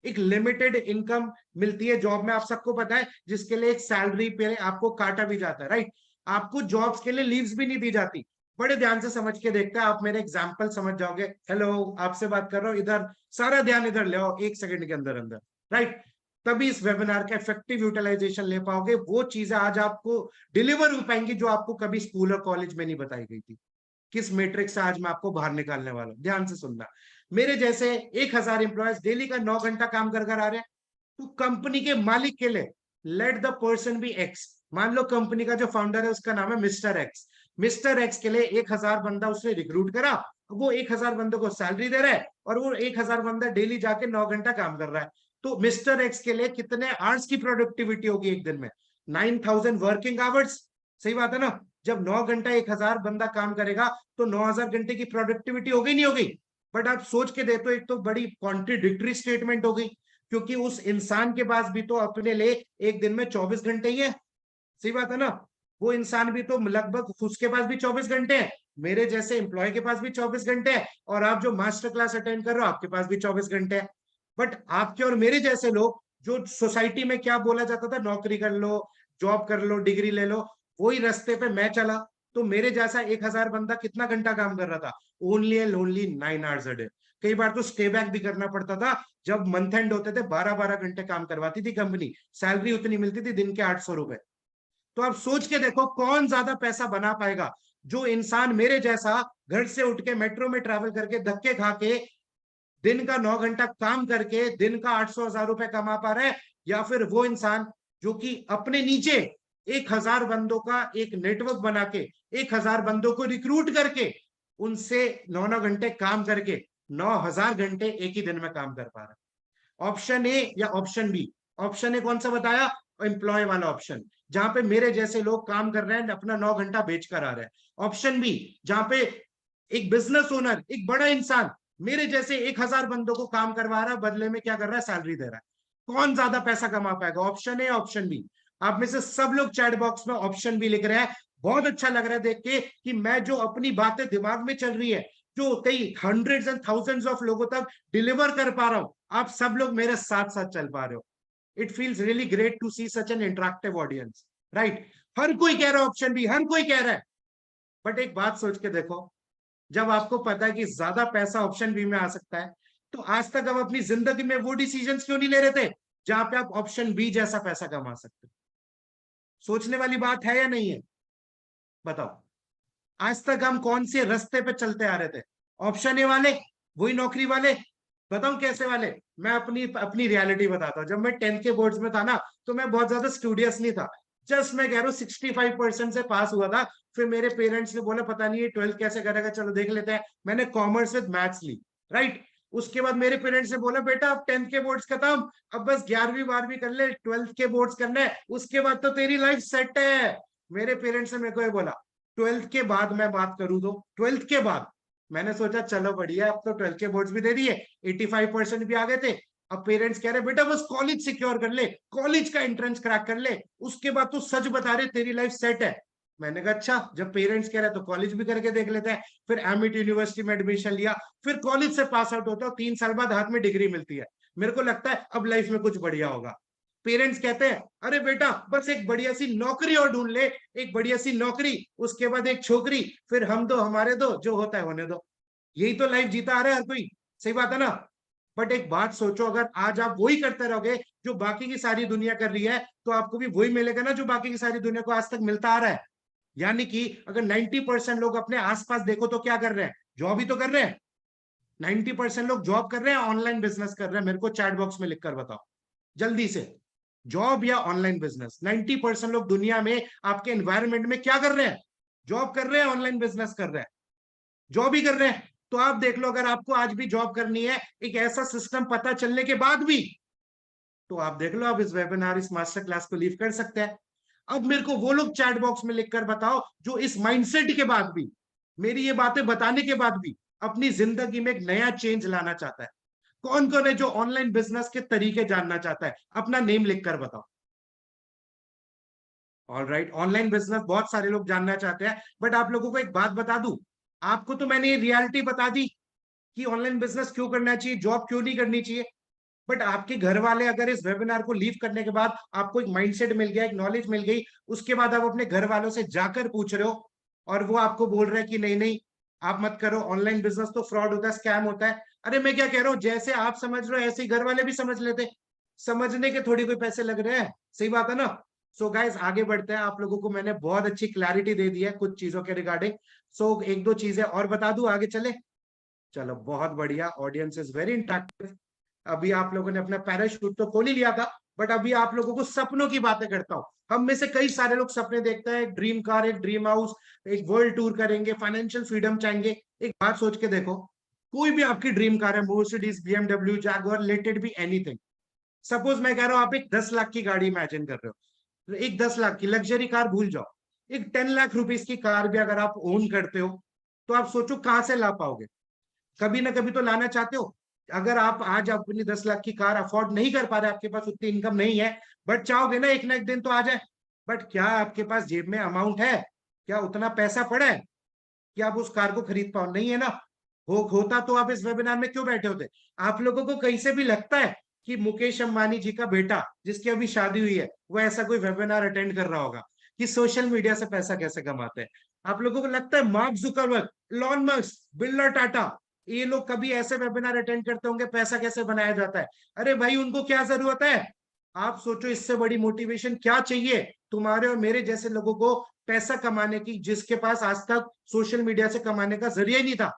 एक लिमिटेड इनकम मिलती है जॉब में, आप सबको पता है, जिसके लिए एक सैलरी पे आपको काटा भी जाता है, राइट। आपको जॉब्स के लिए लीव्स भी नहीं दी जाती। बड़े ध्यान से समझ के देखते हैं, आप मेरे एग्जाम्पल समझ जाओगे। हेलो, आपसे बात कर रहा हूं, इधर सारा ध्यान इधर ले आओ 1 सेकंड के अंदर अंदर, राइट। तभी इस वेबिनार का इफेक्टिव यूटिलाइजेशन ले पाओगे, वो चीजें आज आपको डिलीवर हो पाएंगी जो आपको कभी स्कूल और कॉलेज में नहीं बताई गई थी। किस मैट्रिक्स से आज मैं आपको बाहर निकालने वाला हूं, ध्यान से सुनना। मेरे जैसे 1,000 एम्प्लॉयज डेली का 9 घंटा काम कर कर आ रहे हैं, तो कंपनी के मालिक के लिए let the person be X. मान लो कंपनी का जो फाउंडर है उसका नाम है मिस्टर एक्स। मिस्टर एक्स के लिए 1,000 बंदा उसने रिक्रूट करा, वो 1,000 बंदों को सैलरी दे रहा है, और वो 1,000 बंदा डेली जाके 9 घंटा काम कर रहा है। तो मिस्टर एक्स के लिए कितने आवर्स की प्रोडक्टिविटी होगी एक दिन में? 9,000 वर्किंग आवर्स। सही बात है ना। जब 9 घंटा 1,000 बंदा काम करेगा तो 9,000 घंटे की प्रोडक्टिविटी हो गई, नहीं हो गई? बट आप सोच के देखो, एक तो बड़ी कॉन्ट्रिडिक्टरी स्टेटमेंट हो गई, क्योंकि उस इंसान के पास भी तो अपने लिए एक दिन में 24 घंटे ही है। सही बात है ना। वो इंसान भी तो लगभग, उसके पास भी 24 घंटे हैं, मेरे जैसे एम्प्लॉय के पास भी 24 घंटे हैं, और आप जो मास्टर क्लास अटेंड कर रहे हो आपके पास भी 24 घंटे हैं। बट आपके और मेरे जैसे लोग, जो सोसाइटी में क्या बोला जाता था, नौकरी कर लो, जॉब कर लो, डिग्री ले लो, वही रास्ते पे मैं चला। तो मेरे जैसा 1,000 बंदा कितना घंटा काम कर रहा था? Only and only 9 hours a day. कई बार तो स्टे बैक भी करना पड़ता था, जब मंथ एंड होते थे 12-12 घंटे काम करवाती थी कंपनी, सैलरी उतनी मिलती थी दिन के 800 रुपए। तो आप सोच के देखो कौन ज्यादा पैसा बना पाएगा, जो इंसान मेरे जैसा घर से उठ के मेट्रो में ट्रैवल करके धक्के खा के दिन का 9 घंटा काम करके दिन का 800-1,000 रुपए कमा पा रहा है, या फिर वो इंसान जो कि अपने नीचे 1,000 बंदों का एक नेटवर्क बना के 1,000 बंदों को रिक्रूट करके उनसे 9-9 घंटे काम करके 9,000 घंटे एक ही दिन में काम कर पा रहा है। ऑप्शन ए या ऑप्शन बी? ऑप्शन ए कौन सा बताया? एम्प्लॉय वाला ऑप्शन, जहां पे मेरे जैसे लोग काम कर रहे हैं, अपना 9 घंटा बेच कर आ रहे हैं। ऑप्शन बी, जहां पे एक बिजनेस ओनर, एक बड़ा इंसान मेरे जैसे 1,000 बंदों को काम करवा रहा है, बदले में क्या कर रहा है? सैलरी दे रहा है। कौन ज्यादा पैसा कमा पाएगा? Option A, option B? आप में से सब लोग चैट बॉक्स में ऑप्शन बी लिख रहे हैं। बहुत अच्छा लग रहा है देख के कि मैं जो अपनी बातें दिमाग में चल रही है, जो कई हंड्रेड्स एंड थाउजेंड्स ऑफ लोगों तक डिलीवर कर पा रहा हूं, आप सब लोग मेरे साथ साथ चल पा रहे हो। It feels really great to see such an interactive audience, right. हर कोई कह रहा है ऑप्शन बी, हर कोई कह रहा है। बट एक बात सोच के देखो, जब आपको पता है कि ज्यादा पैसा ऑप्शन बी में आ सकता है, तो आज तक आप अपनी जिंदगी में वो डिसीजंस क्यों नहीं ले रहे थे जहां पे आप ऑप्शन बी जैसा पैसा कमा सकते हो? सोचने वाली बात है या नहीं है? बताओ। आज तक हम कौन से रास्ते पे चलते आ रहे थे? ऑप्शन ए वाले, वही नौकरी वाले। बताऊं कैसे वाले? मैं अपनी अपनी रियलिटी बताता हूँ। जब मैं 10th के बोर्ड्स में था ना, तो मैं बहुत ज्यादा स्टूडियस नहीं था। जस्ट मैं कह रहा हूँ 65% से पास हुआ था। फिर मेरे पेरेंट्स ने बोला पता नहीं ये 12th कैसे करेगा, चलो देख लेते हैं। मैंने कॉमर्स विद मैथ्स ली, राइट। उसके बाद मेरे पेरेंट्स ने बोला बेटा अब 10th के बोर्ड्स खत्म, अब बस 11वीं 12वीं कर ले, 12th के बोर्ड्स करना है, उसके बाद तो तेरी लाइफ सेट है। मेरे पेरेंट्स ने मेरे को ये बोला। 12th के बाद मैं बात करूं तो 12th के बाद मैंने सोचा चलो बढ़िया, अब तो 12th के बोर्ड्स भी दे दिए, 85% भी आ गए थे। अब पेरेंट्स कह रहे बेटा बस कॉलेज सिक्योर कर ले, कॉलेज का एंट्रेंस क्रैक कर ले, उसके बाद तो सच बता रहे तेरी लाइफ सेट है। मैंने कहा अच्छा, जब पेरेंट्स कह रहे तो कॉलेज भी करके देख लेते हैं। फिर एमिट यूनिवर्सिटी में एडमिशन लिया। फिर कॉलेज से पास आउट होता हूँ, 3 साल बाद हाथ में डिग्री मिलती है। मेरे को लगता है अब लाइफ में कुछ बढ़िया होगा। पेरेंट्स कहते हैं अरे बेटा बस एक बढ़िया सी नौकरी और ढूंढ ले, एक बढ़िया सी नौकरी, उसके बाद एक छोकरी, फिर हम दो हमारे दो, जो होता है होने दो। यही तो लाइफ जीता आ रहा है हर कोई। सही बात है ना। बट एक बात सोचो, अगर आज आप वही करते रहोगे जो बाकी की सारी दुनिया कर रही है, तो आपको भी वही मिलेगा ना जो बाकी की सारी दुनिया को आज तक मिलता आ रहा है। यानी कि अगर 90% लोग अपने आसपास देखो तो क्या कर रहे हैं? जॉब ही तो कर रहे हैं। 90% लोग जॉब कर रहे हैं, ऑनलाइन बिजनेस कर रहे हैं। मेरे को चैट बॉक्स में लिखकर बताओ जल्दी से, जॉब या ऑनलाइन बिजनेस? 90% लोग दुनिया में आपके एनवायरमेंट में क्या कर रहे हैं? जॉब कर रहे हैं, ऑनलाइन बिजनेस कर रहे हैं। जॉब ही कर रहे हैं। तो आप देख लो, अगर आपको आज भी जॉब करनी है एक ऐसा सिस्टम पता चलने के बाद भी, तो आप देख लो, आप इस वेबिनार, इस मास्टर क्लास को लीव कर सकते हैं। अब मेरे को वो लोग चैट बॉक्स में लिखकर बताओ जो इस माइंडसेट के बाद भी, मेरी ये बातें बताने के बाद भी अपनी जिंदगी में एक नया चेंज लाना चाहता है। कौन कौन है जो ऑनलाइन बिजनेस के तरीके जानना चाहता है? अपना नेम लिखकर बताओ। ऑल राइट, ऑनलाइन बिजनेस बहुत सारे लोग जानना चाहते हैं, बट आप लोगों को एक बात बता दूं, आपको तो मैंने ये रियलिटी बता दी कि ऑनलाइन बिजनेस क्यों करना चाहिए, जॉब क्यों नहीं करनी चाहिए। बट आपके घर वाले अगर इस वेबिनार को लीव करने के बाद आपको एक माइंडसेट मिल गया, एक नॉलेज मिल गई, उसके बाद आप अपने घर वालों से जाकर पूछ रहे हो और वो आपको बोल रहे हैं कि नहीं नहीं आप मत करो, ऑनलाइन बिजनेस तो फ्रॉड होता है, स्कैम होता है। अरे मैं क्या कह रहा हूँ, जैसे आप समझ रहे हो ऐसे ही घर वाले भी समझ लेते, समझने के थोड़ी कोई पैसे लग रहे हैं, सही बात है ना। सो गाइस आगे बढ़ते हैं, आप लोगों को मैंने बहुत अच्छी क्लैरिटी दे दी है कुछ चीजों के रिगार्डिंग। सो एक दो चीजें और बता दूं, आगे चले। चलो बहुत बढ़िया, ऑडियंस इज वेरी इंटरेक्टिव। अभी आप लोगों ने अपना पैराशूट तो खोल ही लिया था, बट अभी आप लोगों को सपनों की बातें करता हूं। हम में से कई सारे लोग सपने देखते हैं, एक ड्रीम कार, एक ड्रीम हाउस, एक वर्ल्ड टूर करेंगे, फाइनेंशियल फ्रीडम चाहेंगे। एक बात सोच के देखो, कोई भी आपकी ड्रीम कार है, Mercedes, BMW, Jaguar, let it be anything. Suppose मैं कह रहा हूं आप एक 10 लाख की गाड़ी इमेजिन कर रहे हो, तो एक 10 लाख की लग्जरी कार भूल जाओ, एक 10 लाख रुपीज की कार भी अगर आप ओन करते हो, तो आप सोचो कहां से ला पाओगे? कभी ना कभी तो लाना चाहते हो। अगर आप आज अपनी 10 लाख की कार अफोर्ड नहीं कर पा रहे, आपके पास उतनी इनकम नहीं है, बट चाहोगे ना एक दिन तो आ जाए। बट क्या आपके पास जेब में अमाउंट है? क्या उतना पैसा पड़ा है कि आप उस कार को खरीद पाओ? नहीं है ना। होता तो आप इस वेबिनार में क्यों बैठे होते? आप लोगों को कहीं से भी लगता है कि मुकेश अंबानी जी का बेटा जिसकी अभी शादी हुई है वो ऐसा कोई वेबिनार अटेंड कर रहा होगा कि सोशल मीडिया से पैसा कैसे कमाते हैं? आप लोगों को लगता है mark Zuckerberg, Elon Musk, Birla Tata, ये लोग कभी ऐसे वेबिनार अटेंड करते होंगे पैसा कैसे बनाया जाता है? अरे भाई उनको क्या जरूरत है? आप सोचो इससे बड़ी मोटिवेशन क्या चाहिए तुम्हारे और मेरे जैसे लोगों को पैसा कमाने की, जिसके पास आज तक सोशल मीडिया से कमाने का जरिया ही नहीं था।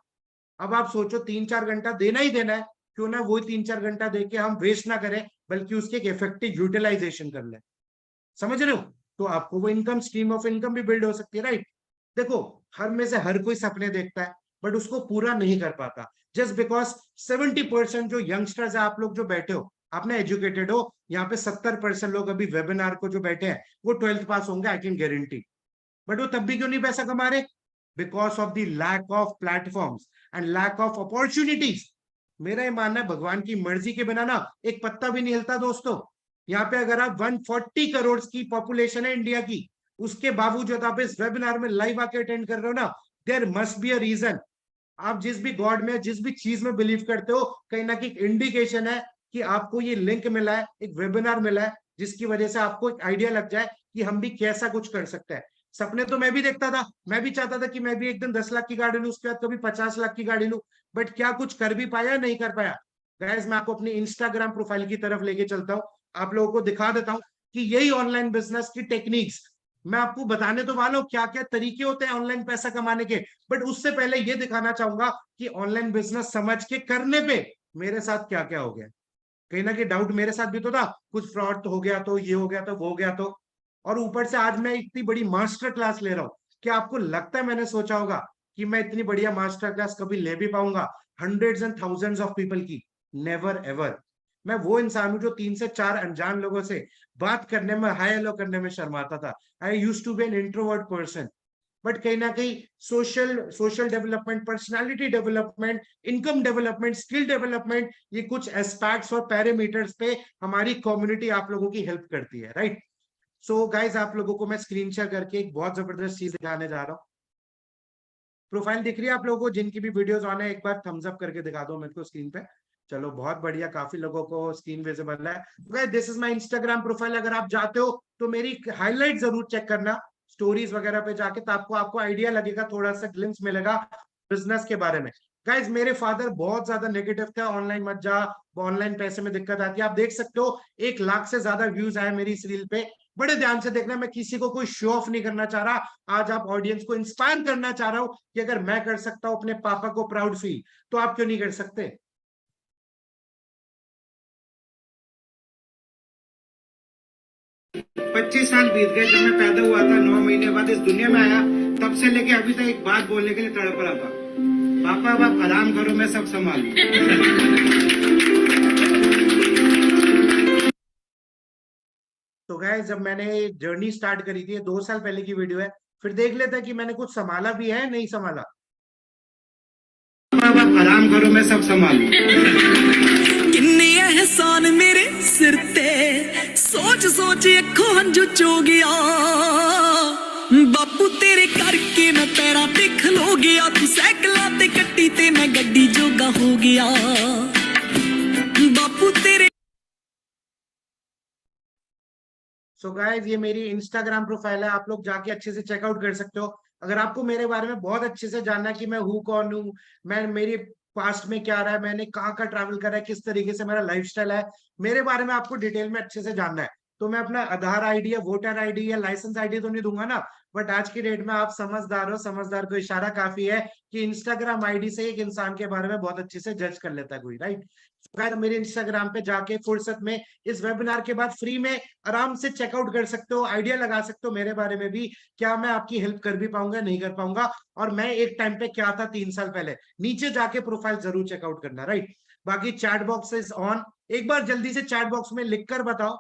अब आप सोचो 3-4 घंटा देना ही देना है, क्यों ना वही 3-4 घंटा दे के हम वेस्ट ना करें, बल्कि उसके एक इफेक्टिव यूटिलाइजेशन कर लें। समझ रहे हो? तो आपको वो इनकम, स्ट्रीम ऑफ इनकम भी बिल्ड हो सकती है, राइट? देखो, हर में से हर कोई सपने देखता है बट उसको पूरा नहीं कर पाता, जस्ट बिकॉज 70% जो यंगस्टर्स है, आप लोग जो बैठे हो, आप ना एजुकेटेड हो, यहाँ पे 70% लोग अभी वेबिनार को जो बैठे हैं वो 12th पास होंगे, आई कैन गारंटी। बट वो तब भी क्यों नहीं पैसा कमा रहे? Because of the lack of platforms and lack of opportunities. मेरा ये मानना है भगवान की मर्जी के बिना ना एक पत्ता भी नहीं हिलता दोस्तों। यहाँ पे अगर आप 140 करोड़ की पॉपुलेशन है इंडिया की, उसके बावजूद आप इस वेबिनार में लाइव आके अटेंड कर रहे हो ना, there must be a reason. आप जिस भी गॉड में, जिस भी चीज में बिलीव करते हो, कहीं ना कहीं इंडिकेशन है कि आपको ये लिंक मिला है, एक वेबिनार मिला है, जिसकी वजह से आपको एक आइडिया लग जाए कि हम भी कैसा कुछ कर सकते हैं। सपने तो मैं भी देखता था, मैं भी चाहता था कि मैं भी एक दिन 10 लाख की गाड़ी लूं, उसके बाद कभी 50 लाख की गाड़ी लूं, बट क्या कुछ कर भी पाया? नहीं कर पाया। गाइस मैं आपको अपनी इंस्टाग्राम प्रोफाइल की तरफ लेके चलता हूँ, आप लोगों को दिखा देता हूँ कि यही ऑनलाइन बिजनेस की टेक्निक्स, मैं आपको बताने तो वाला हूँ क्या क्या तरीके होते हैं ऑनलाइन पैसा कमाने के, बट उससे पहले ये दिखाना चाहूंगा कि ऑनलाइन बिजनेस समझ के करने पे मेरे साथ क्या क्या हो गया। कहीं ना कहीं डाउट मेरे साथ भी तो था, कुछ फ्रॉड तो हो गया, तो ये हो गया, तो वो हो गया, तो और ऊपर से आज मैं इतनी बड़ी मास्टर क्लास ले रहा हूँ। क्या आपको लगता है मैंने सोचा होगा कि मैं इतनी बढ़िया मास्टर क्लास कभी ले भी पाऊंगा hundreds and thousands of people की? Never ever. मैं वो इंसान हूं जो 3 से 4 अनजान लोगों से बात करने में, हाय हेलो करने में शर्माता था। I use to be an introvert person, but कहीं ना कहीं social social development, personality development, income development, skill development, ये कुछ एस्पेक्ट्स और पैरामीटर्स पे हमारी कम्युनिटी आप लोगों की हेल्प करती है, राइट? सो गाइज आप लोगों को मैं स्क्रीन शेयर करके एक बहुत जबरदस्त चीज दिखाने जा रहा हूँ। प्रोफाइल दिख रही है आप लोगों को? जिनकी भी वीडियोस ऑन है एक बार थम्स अप करके दिखा दो मेरे को स्क्रीन पे। चलो बहुत बढ़िया, काफी लोगों को स्क्रीन विजिबल है। Guys this is my Instagram profile, अगर आप जाते हो तो मेरी हाईलाइट जरूर चेक करना स्टोरीज वगैरह पे जाके, तो आपको आपको आइडिया लगेगा, थोड़ा सा ग्लिम्स मिलेगा बिजनेस के बारे में। गाइज मेरे फादर बहुत ज्यादा नेगेटिव थे, ऑनलाइन मत जा, ऑनलाइन पैसे में दिक्कत आती है। आप देख सकते हो 1 लाख से ज्यादा व्यूज आए मेरी इस रील पे। बड़े ध्यान से देखना, मैं किसी को कोई शो ऑफ नहीं करना चाह रहा, आज आप ऑडियंस को इंस्पायर करना चाह रहा हूं कि अगर मैं कर सकता हूं अपने पापा को प्राउड फील, तो आप क्यों नहीं कर सकते? 25 साल बीत गए, जब मैं पैदा हुआ था 9 महीने बाद इस दुनिया में आया, तब से लेके अभी तक एक बात बोलने के लिए तड़प रहा था। पापा अब आप आराम करो, मैं सब संभालू। तो गाइस जब मैंने जर्नी स्टार्ट करी थी, ये 2 साल पहले की वीडियो है, फिर देख लेते हैं कि मैंने कुछ संभाला भी है नहीं संभाला। पापा अब आप आराम करो, मैं सब संभालू। किन्ने एहसान मेरे सिर ते सोच सोच अखों हंझू चो गया बापू तेरे करके मैं पैरा ते खलो गया तू साइकिलां ते कट्टी ते मैं गड्डी जोगा हो गया बापू तेरे। सो गाइस ये मेरी इंस्टाग्राम प्रोफाइल है, आप लोग जाके अच्छे से चेकआउट कर सकते हो। अगर आपको मेरे बारे में बहुत अच्छे से जानना है कि मैं हूँ कौन हूँ, मैं मेरी पास्ट में क्या रहा है, मैंने कहाँ का ट्रैवल करा है, किस तरीके से मेरा लाइफस्टाइल है, मेरे बारे में आपको डिटेल में अच्छे से जानना है, तो मैं अपना आधार आईडी या वोटर आईडी या लाइसेंस आईडी तो नहीं दूंगा ना। बट आज की डेट में आप समझदार हो, समझदार को इशारा काफी है कि इंस्टाग्राम आईडी से एक इंसान के बारे में बहुत अच्छे से जज कर लेता है कोई, राइट। खैर मेरे इंस्टाग्राम पे जाके फुर्सत में इस वेबिनार के बाद फ्री में आराम से चेकआउट कर सकते हो, आइडिया लगा सकते हो मेरे बारे में भी, क्या मैं आपकी हेल्प कर भी पाऊंगा नहीं कर पाऊंगा, और मैं एक टाइम पे क्या था 3 साल पहले। नीचे जाके प्रोफाइल जरूर चेकआउट करना, राइट। बाकी चैट बॉक्स इज ऑन, एक बार जल्दी से चैट बॉक्स में लिख कर बताओ।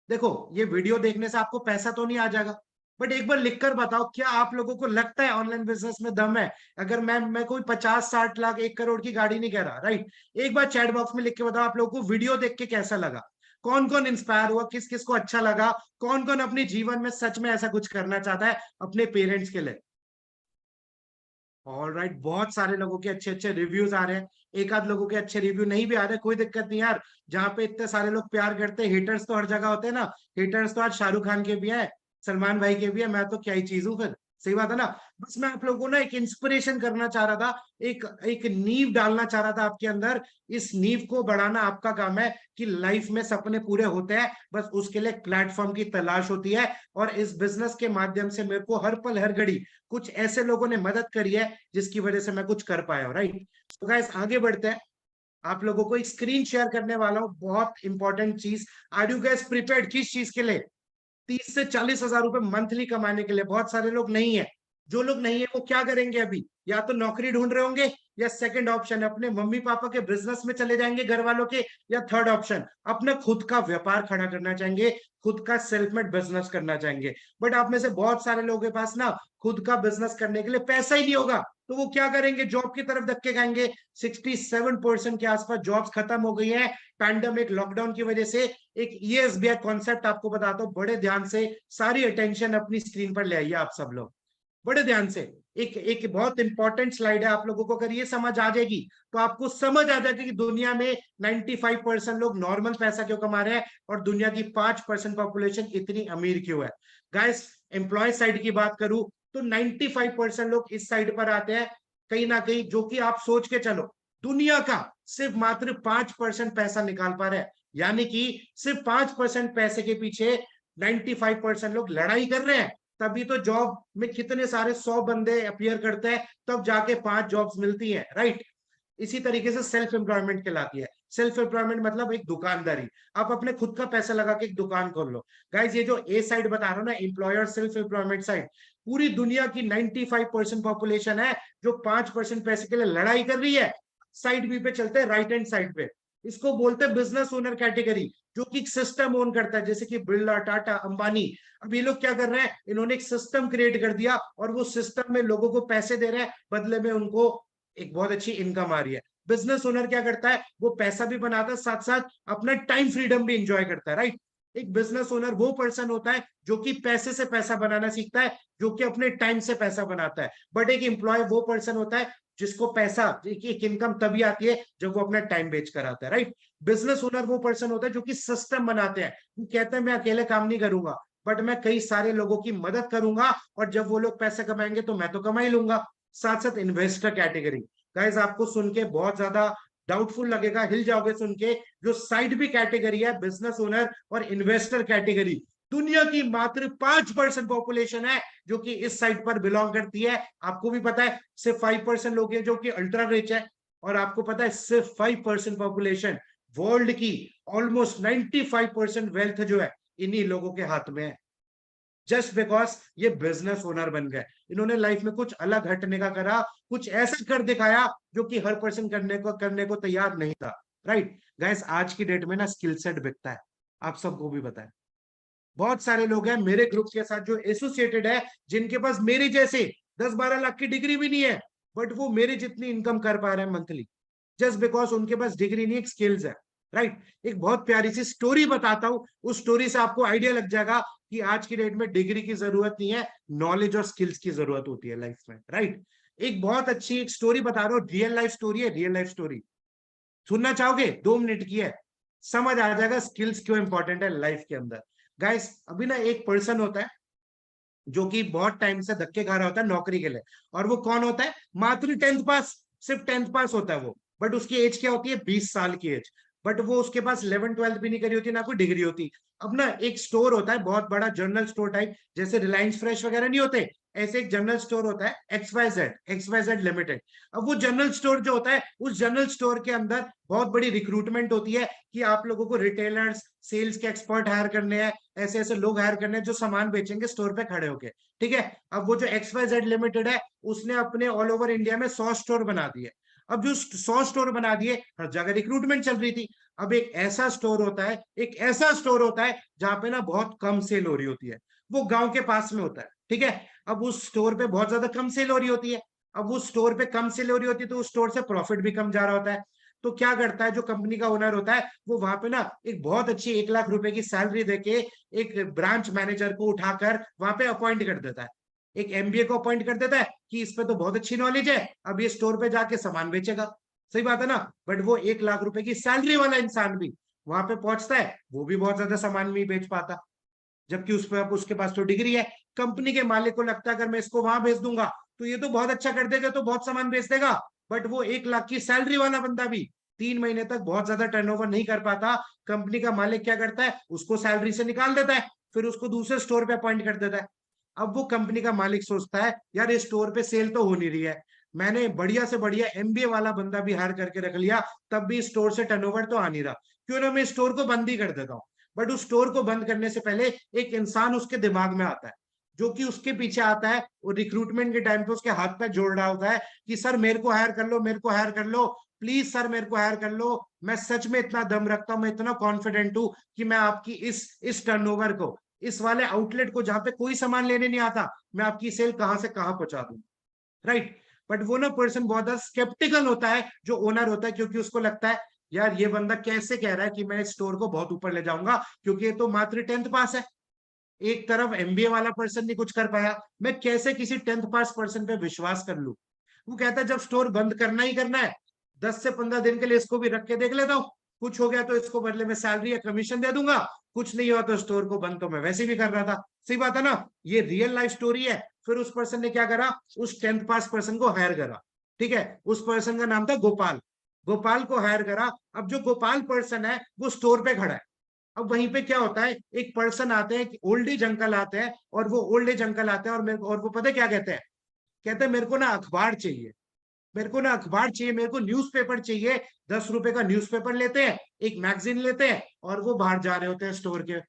देखो ये वीडियो देखने से आपको पैसा तो नहीं आ जाएगा, बट एक बार लिखकर बताओ क्या आप लोगों को लगता है ऑनलाइन बिजनेस में दम है। अगर मैं कोई 50-60 लाख 1 करोड़ की गाड़ी नहीं कह रहा, राइट। एक बार चैट बॉक्स में लिख के बताओ आप लोगों को वीडियो देख के कैसा लगा, कौन कौन इंस्पायर हुआ, किस किस को अच्छा लगा, कौन कौन अपने जीवन में सच में ऐसा कुछ करना चाहता है अपने पेरेंट्स के लिए। ऑलराइट, बहुत सारे लोगों के अच्छे अच्छे रिव्यूज आ रहे हैं, एक आध लोगों के अच्छे रिव्यू नहीं भी आ रहे, कोई दिक्कत नहीं यार। जहाँ पे इतने सारे लोग प्यार करते हैं, हेटर्स तो हर जगह होते हैं ना। हेटर्स तो आज शाहरुख खान के भी है, सलमान भाई के भी है, मैं तो क्या ही चीज हूँ फिर। सही बात है ना। बस मैं आप लोगों को ना एक इंस्पिरेशन करना चाह रहा था, एक एक नींव डालना चाह रहा था आपके अंदर। इस नींव को बढ़ाना आपका काम है कि लाइफ में सपने पूरे होते हैं, बस उसके लिए प्लेटफॉर्म की तलाश होती है। और इस बिजनेस के माध्यम से मेरे को हर पल हर घड़ी कुछ ऐसे लोगों ने मदद करी है जिसकी वजह से मैं कुछ कर पाया हूँ, राइट। तो गाइस आगे बढ़ते हैं, आप लोगों को एक स्क्रीन शेयर करने वाला हूँ, बहुत इंपॉर्टेंट चीज। आर यू गाइस प्रिपेयर्ड किस चीज के लिए? 30 से 40 हजार रुपए मंथली कमाने के लिए। बहुत सारे लोग नहीं है, जो लोग नहीं है वो क्या करेंगे अभी, या तो नौकरी ढूंढ रहे होंगे, या सेकंड ऑप्शन है अपने मम्मी पापा के बिजनेस में चले जाएंगे घर वालों के, या थर्ड ऑप्शन अपना खुद का व्यापार खड़ा करना चाहेंगे, खुद का सेल्फ मेड बिजनेस करना चाहेंगे। बट आप में से बहुत सारे लोगों के पास ना खुद का बिजनेस करने के लिए पैसा ही नहीं होगा, तो वो क्या करेंगे, जॉब की तरफ धक्के खाएंगे। 67% के आसपास जॉब्स खत्म हो गई है पैंडेमिक लॉकडाउन की वजह से। एक ESBI कॉन्सेप्ट आपको बताता हूँ, बड़े ध्यान से सारी अटेंशन अपनी स्क्रीन पर ले आइए आप सब लोग, बड़े ध्यान से। एक एक बहुत इंपॉर्टेंट स्लाइड है, आप लोगों को अगर ये समझ आ जाएगी तो आपको समझ आ जाएगी कि दुनिया में 95% लोग नॉर्मल पैसा क्यों कमा रहे हैं और दुनिया की 5% पॉपुलेशन इतनी अमीर क्यों है। गाइस एम्प्लॉय साइड की बात करूं तो 95% लोग इस साइड पर आते हैं कहीं ना कहीं, जो कि आप सोच के चलो दुनिया का सिर्फ मात्र 5% पैसा निकाल पा रहे हैं। यानी कि सिर्फ 5% पैसे के पीछे 95% लोग लड़ाई कर रहे हैं। तभी तो जॉब में कितने सारे 100 बंदे अपीयर करते हैं, तब जाके 5 जॉब्स मिलती है, राइट। इसी तरीके से सेल्फ एम्प्लॉयमेंट कहलाती है। सेल्फ एम्प्लॉयमेंट मतलब एक दुकानदारी, आप अपने खुद का पैसा लगा के एक दुकान खोल लो। गाइज ये जो ए साइड बता रहा हूं ना, एम्प्लॉयर सेल्फ एम्प्लॉयमेंट साइड, पूरी दुनिया की 95% पॉपुलेशन है जो 5% पैसे के लिए लड़ाई कर रही है। साइड बी पे चलते हैं, राइट हैंड साइड पे, इसको बोलते हैं बिजनेस ओनर कैटेगरी, जो कि सिस्टम ओन करता है, जैसे कि बिरला, टाटा, अंबानी। अब ये लोग क्या कर रहे हैं, इन्होंने एक सिस्टम क्रिएट कर दिया और वो सिस्टम में लोगों को पैसे दे रहे हैं, बदले में उनको एक बहुत अच्छी इनकम आ रही है। बिजनेस ओनर क्या करता है, वो पैसा भी बनाता है, साथ साथ अपना टाइम फ्रीडम भी इंजॉय करता है, राइट। एक बिजनेस ओनर वो पर्सन होता है जो कि पैसे से पैसा बनाना सीखता है, जो कि अपने टाइम से पैसा बनाता है। बट एक एम्प्लॉय वो पर्सन होता है जिसको पैसा, एक इनकम तभी आती है जब वो अपना टाइम बेच कर आता है, राइट। बिजनेस ओनर वो पर्सन होता है जो कि सिस्टम बनाते हैं, वो कहते हैं मैं अकेले काम नहीं करूंगा, बट मैं कई सारे लोगों की मदद करूंगा, और जब वो लोग पैसे कमाएंगे तो मैं तो कमा ही लूंगा। साथ साथ इन्वेस्टर कैटेगरी, गाइस आपको सुन के बहुत ज्यादा डाउटफुल लगेगा, हिल जाओगे सुन के, जो साइड भी कैटेगरी है बिजनेस ओनर और इन्वेस्टर कैटेगरी, दुनिया की मात्र 5% पॉपुलेशन है जो कि इस साइड पर बिलोंग करती है। आपको भी पता है सिर्फ 5% लोग हैं जो कि अल्ट्रा रिच है, और आपको पता है सिर्फ 5% पॉपुलेशन वर्ल्ड की ऑलमोस्ट 95% वेल्थ जो है इन्हीं लोगों के हाथ में है। जस्ट बिकॉज ये बिजनेस ओनर बन गए। इन्होंने लाइफ में कुछ अलग हटने का करा, कुछ ऐसा कर दिखाया जो कि हर पर्सन करने को तैयार नहीं था। राइट गाइस, आज की डेट में ना स्किल सेट बिकता है, आप सबको भी पता है। बहुत सारे लोग हैं मेरे ग्रुप के साथ जो एसोसिएटेड है, जिनके पास मेरी जैसे 10-12 लाख की डिग्री भी नहीं है, बट वो मेरी जितनी इनकम कर पा रहे हैं मंथली, जस्ट बिकॉज उनके पास डिग्री नहीं, एक स्किल्स है। राइट एक बहुत प्यारी सी स्टोरी बताता हूं, उस स्टोरी से आपको आइडिया लग जाएगा कि आज की डेट में डिग्री की जरूरत नहीं है, नॉलेज और स्किल्स की जरूरत होती है लाइफ में। राइट एक बहुत अच्छी एक स्टोरी बता रहा हूँ, रियल लाइफ स्टोरी है, रियल लाइफ स्टोरी सुनना चाहोगे? 2 मिनट की है, समझ आ जाएगा स्किल्स क्यों इंपॉर्टेंट है लाइफ के अंदर। गाइस अभी ना एक पर्सन होता है जो कि बहुत टाइम से धक्के खा रहा होता है नौकरी के लिए, और वो कौन होता है? मात्र 10th पास, सिर्फ 10th पास होता है वो, बट उसकी एज क्या होती है? 20 साल की एज, बट वो उसके पास 11-12 भी नहीं करी होती, ना कोई डिग्री होती। अब ना एक स्टोर होता है बहुत बड़ा, जनरल स्टोर टाइप, जैसे रिलायंस फ्रेश वगैरह नहीं होते, ऐसे एक जनरल स्टोर होता है एक्सवाईजेड लिमिटेड। अब वो जनरल स्टोर जो होता है, उस जनरल स्टोर के अंदर बहुत बड़ी रिक्रूटमेंट होती है कि आप लोगों को रिटेलर्स, सेल्स के एक्सपर्ट हायर करने हैं, ऐसे ऐसे लोग हायर करने हैं जो सामान बेचेंगे स्टोर पे खड़े होके। ठीक है, अब वो जो एक्सवाईजेड लिमिटेड है, उसने अपने ऑल ओवर इंडिया में 100 स्टोर बना दिए। अब जो 100 स्टोर बना दिए, हर जगह रिक्रूटमेंट चल रही थी। अब एक ऐसा स्टोर होता है, एक ऐसा स्टोर होता है जहां पे ना बहुत कम सेल हो रही होती है, वो गांव के पास में होता है। ठीक है, अब उस स्टोर पे बहुत ज्यादा कम सेल हो रही होती है, अब उस स्टोर पे कम सेल हो रही होती है तो उस स्टोर से प्रॉफिट भी कम जा रहा होता है। तो क्या करता है जो कंपनी का ओनर होता है, वो वहां पे ना एक बहुत अच्छी 1 लाख रुपए की सैलरी देके एक ब्रांच मैनेजर को उठाकर वहां पे अपॉइंट कर देता है, एक एमबीए को अपॉइंट कर देता है कि इस पे तो बहुत अच्छी नॉलेज है, अब ये स्टोर पे जाके सामान बेचेगा। सही बात है ना? बट वो 1 लाख रुपए की सैलरी वाला इंसान भी वहां पे पहुंचता है, वो भी बहुत ज्यादा सामान नहीं बेच पाता, जबकि उस पर उसके पास तो डिग्री है। कंपनी के मालिक को लगता है अगर मैं इसको वहां भेज दूंगा तो ये तो बहुत अच्छा कर देगा, तो बहुत सामान बेच देगा, बट वो 1 लाख की सैलरी वाला बंदा भी 3 महीने तक बहुत ज्यादा टर्नओवर नहीं कर पाता। कंपनी का मालिक क्या करता है? उसको सैलरी से निकाल देता है, फिर उसको दूसरे स्टोर पे अपॉइंट कर देता है। अब वो कंपनी का मालिक सोचता है यार इस स्टोर पे सेल तो हो नहीं रही है, मैंने बढ़िया से बढ़िया एमबीए वाला बंदा भी हायर करके रख लिया, तब भी स्टोर से टर्नओवर तो आ नहीं रहा, क्यों ना मैं स्टोर को बंद ही कर देता हूँ। बट उस स्टोर को बंद करने से पहले एक इंसान उसके दिमाग में आता है, जो कि उसके पीछे आता है, और रिक्रूटमेंट के टाइम पे उसके हाथ पे जोड़ रहा होता है कि सर मेरे को हायर कर लो, मेरे को हायर कर लो, प्लीज सर मेरे को हायर कर लो, मैं सच में इतना दम रखता हूँ, मैं इतना कॉन्फिडेंट हूँ कि मैं आपकी इस टर्नओवर को, इस वाले आउटलेट को जहां पे कोई सामान लेने नहीं आता, मैं आपकी सेल कहां से कहां पहुंचा दूं। राइट बट वो ना पर्सन बहुत ज्यादा स्केप्टिकल होता है, जो ओनर होता है, क्योंकि उसको लगता है यार ये बंदा कैसे कह रहा है कि मैं इस स्टोर को बहुत ऊपर ले जाऊंगा, क्योंकि ये तो मात्र 10th पास है, एक तरफ एमबीए वाला पर्सन नहीं कुछ कर पाया, मैं कैसे किसी 10th पास पर्सन पे विश्वास कर लूं। वो कहता है जब स्टोर बंद करना ही करना है, 10 से 15 दिन के लिए इसको भी रख के देख लेता हूँ, कुछ हो गया तो इसको बदले में सैलरी या कमीशन दे दूंगा, कुछ नहीं हुआ तो स्टोर को बंद तो मैं वैसे भी कर रहा था। सही बात है ना? ये रियल लाइफ स्टोरी है। फिर उस पर्सन ने क्या करा? उस 10th पास पर्सन को हायर करा। ठीक है, उस पर्सन का नाम था गोपाल। गोपाल को हायर करा। अब जो गोपाल पर्सन है वो स्टोर पे खड़ा है। अब वहीं पे क्या होता है, एक पर्सन आते हैं, ओल्ड एज अंकल आते हैं, और वो ओल्ड एज अंकल आते हैं और मेरे और वो पता है क्या कहते हैं? कहते हैं मेरे को ना अखबार चाहिए, मेरे को ना अखबार चाहिए, मेरे को न्यूज़पेपर चाहिए। 10 रुपए का न्यूज़पेपर लेते हैं, एक मैगजीन लेते हैं, और वो बाहर जा रहे होते हैं स्टोर के।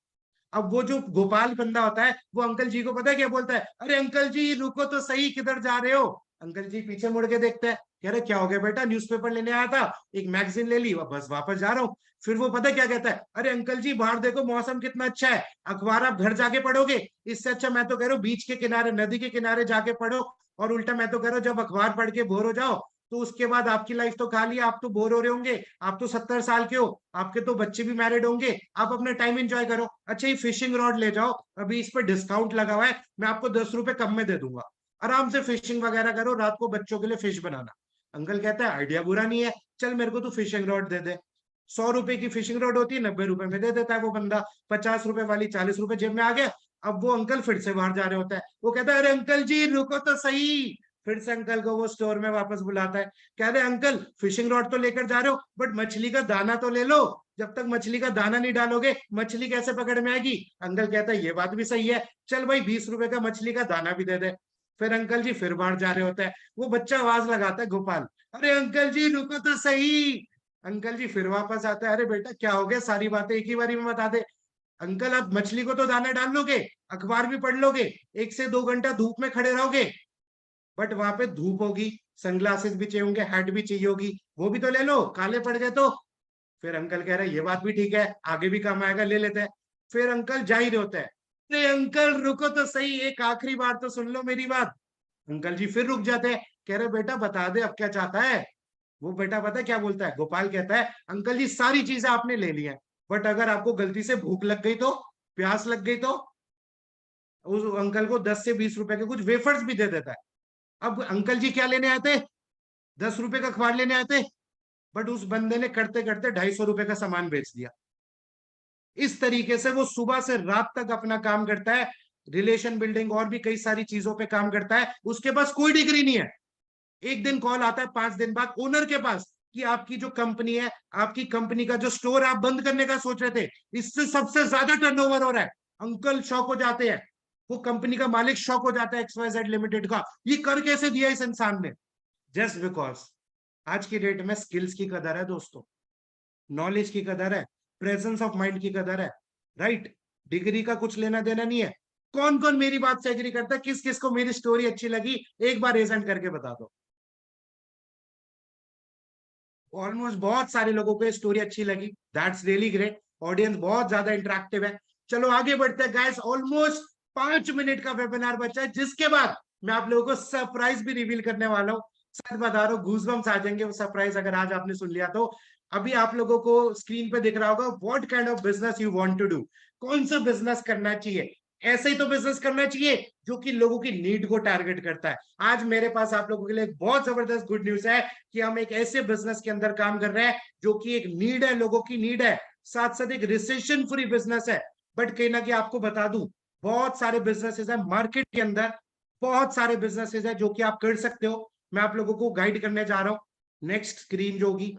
अब वो जो गोपाल बंदा होता है वो अंकल जी को पता है क्या बोलता है? अरे अंकल जी रुको तो सही, किधर जा रहे हो? अंकल जी पीछे मुड़ के देखते हैं, कह रहे क्या हो गया बेटा? न्यूज़पेपर लेने आया था, एक मैगजीन ले ली, बस वापस जा रहा हूँ। फिर वो पता क्या कहता है? अरे अंकल जी बाहर देखो मौसम कितना अच्छा है, अखबार आप घर जाके पढ़ोगे, इससे अच्छा मैं तो कह रहा हूँ बीच के किनारे, नदी के किनारे जाके पढ़ो। और उल्टा मैं तो कह रहा हूँ जब अखबार पढ़ के बोर हो जाओ तो उसके बाद आपकी लाइफ तो खाली है, आप तो बोर हो रहे होंगे, आप तो 70 साल के हो, आपके तो बच्चे भी मैरिड होंगे, आप अपना टाइम एंजॉय करो। अच्छा ये फिशिंग रॉड ले जाओ, अभी इस पर डिस्काउंट लगा हुआ है, मैं आपको 10 रुपए कम में दे दूंगा, आराम से फिशिंग वगैरह करो, रात को बच्चों के लिए फिश बनाना। अंकल कहता है आइडिया बुरा नहीं है, चल मेरे को तू फिशिंग रॉड दे दे। 100 रुपए की फिशिंग रॉड होती है, 90 रुपए में दे देता है वो बंदा, 50 रुपए वाली 40 रुपए जेब में आ गया। अब वो अंकल फिर से बाहर जा रहे होता है, वो कहता है अरे अंकल जी रुको तो सही। फिर से अंकल को वो स्टोर में वापस बुलाता है, कह रहे अंकल फिशिंग रॉड तो लेकर जा रहे हो, बट मछली का दाना तो ले लो, जब तक मछली का दाना नहीं डालोगे मछली कैसे पकड़ में आएगी? अंकल कहता है ये बात भी सही है, चल भाई 20 रुपए का मछली का दाना भी दे दे। फिर अंकल जी फिर बाहर जा रहे होते हैं, वो बच्चा आवाज लगाता है गोपाल, अरे अंकल जी रुको तो सही। अंकल जी फिर वापस आता है, अरे बेटा क्या हो गया, सारी बातें एक ही बारी में बता दे। अंकल आप मछली को तो दाना डाल लोगे, अखबार भी पढ़ लोगे, 1 से 2 घंटा धूप में खड़े रहोगे, बट वहां पे धूप होगी, सनग्लासेस भी चाहिए होंगे, हैट भी चाहिए होगी, वो भी तो ले लो, काले पड़ गए तो। फिर अंकल कह रहे हैं ये बात भी ठीक है, आगे भी काम आएगा, ले लेते हैं। फिर अंकल जा ही रहे होते हैं। अरे अंकल रुको तो सही, एक आखिरी बार तो सुन लो मेरी बात। अंकल जी फिर रुक जाते हैं, कह रहे बेटा बता दे अब क्या चाहता है। वो बेटा पता है क्या बोलता है, गोपाल कहता है अंकल जी सारी चीजें आपने ले ली हैं, बट अगर आपको गलती से भूख लग गई तो, प्यास लग गई तो। उस अंकल को 10 से 20 रुपए के कुछ वेफर्स भी दे देता है। अब अंकल जी क्या लेने आते, 10 रुपए का अखबार लेने आते, बट उस बंदे ने करते करते 250 रुपए का सामान बेच दिया। इस तरीके से वो सुबह से रात तक अपना काम करता है, रिलेशन बिल्डिंग और भी कई सारी चीजों पे काम करता है, उसके पास कोई डिग्री नहीं है। एक दिन कॉल आता है 5 दिन बाद ओनर के पास कि आपकी जो कंपनी है, आपकी कंपनी का जो स्टोर आप बंद करने का सोच रहे थे, इससे सबसे ज्यादा टर्नओवर हो रहा है। अंकल शॉक हो जाते हैं, वो कंपनी का मालिक शॉक हो जाता है XYZ लिमिटेड का, ये कर कैसे दिया इस इंसान ने। जस्ट बिकॉज आज की डेट में स्किल्स की कदर है दोस्तों, नॉलेज की कदर है, प्रेजेंस ऑफ माइंड की कदर है, राइट। डिग्री का कुछ लेना देना नहीं है। कौन कौन मेरी बात से एग्री करता है, किस किस को मेरी स्टोरी अच्छी लगी, एक बार रेज हैंड करके बता दो। ऑलमोस्ट बहुत सारे लोगों को स्टोरी अच्छी लगी, दैट्स रियली ग्रेट। ऑडियंस बहुत ज्यादा इंटरेक्टिव है। चलो आगे बढ़ते हैं गाइस, ऑलमोस्ट 5 मिनट का वेबिनार बचा है, जिसके बाद मैं आप लोगों को सरप्राइज भी रिवील करने वाला हूँ। सच बता रहा हूँ, गूज़बम्स आ जाएंगे वो सरप्राइज अगर आज आपने सुन लिया तो। अभी आप लोगों को स्क्रीन पे दिख रहा होगा what kind of business you want to do, कौन सा बिजनेस करना चाहिए। ऐसे ही तो बिजनेस करना चाहिए जो कि लोगों की नीड को टारगेट करता है। आज मेरे पास आप लोगों के लिए एक बहुत जबरदस्त गुड न्यूज है कि हम एक ऐसे बिजनेस के अंदर काम कर रहे हैं जो कि एक नीड है, लोगों की नीड है, साथ साथ एक रिसेशन फ्री बिजनेस है। बट कहीं ना कहीं आपको बता दूं, बहुत सारे बिजनेसेस है मार्केट के अंदर, बहुत सारे बिजनेसेस है जो कि आप कर सकते हो। मैं आप लोगों को गाइड करने जा रहा हूं। नेक्स्ट स्क्रीन जो होगी,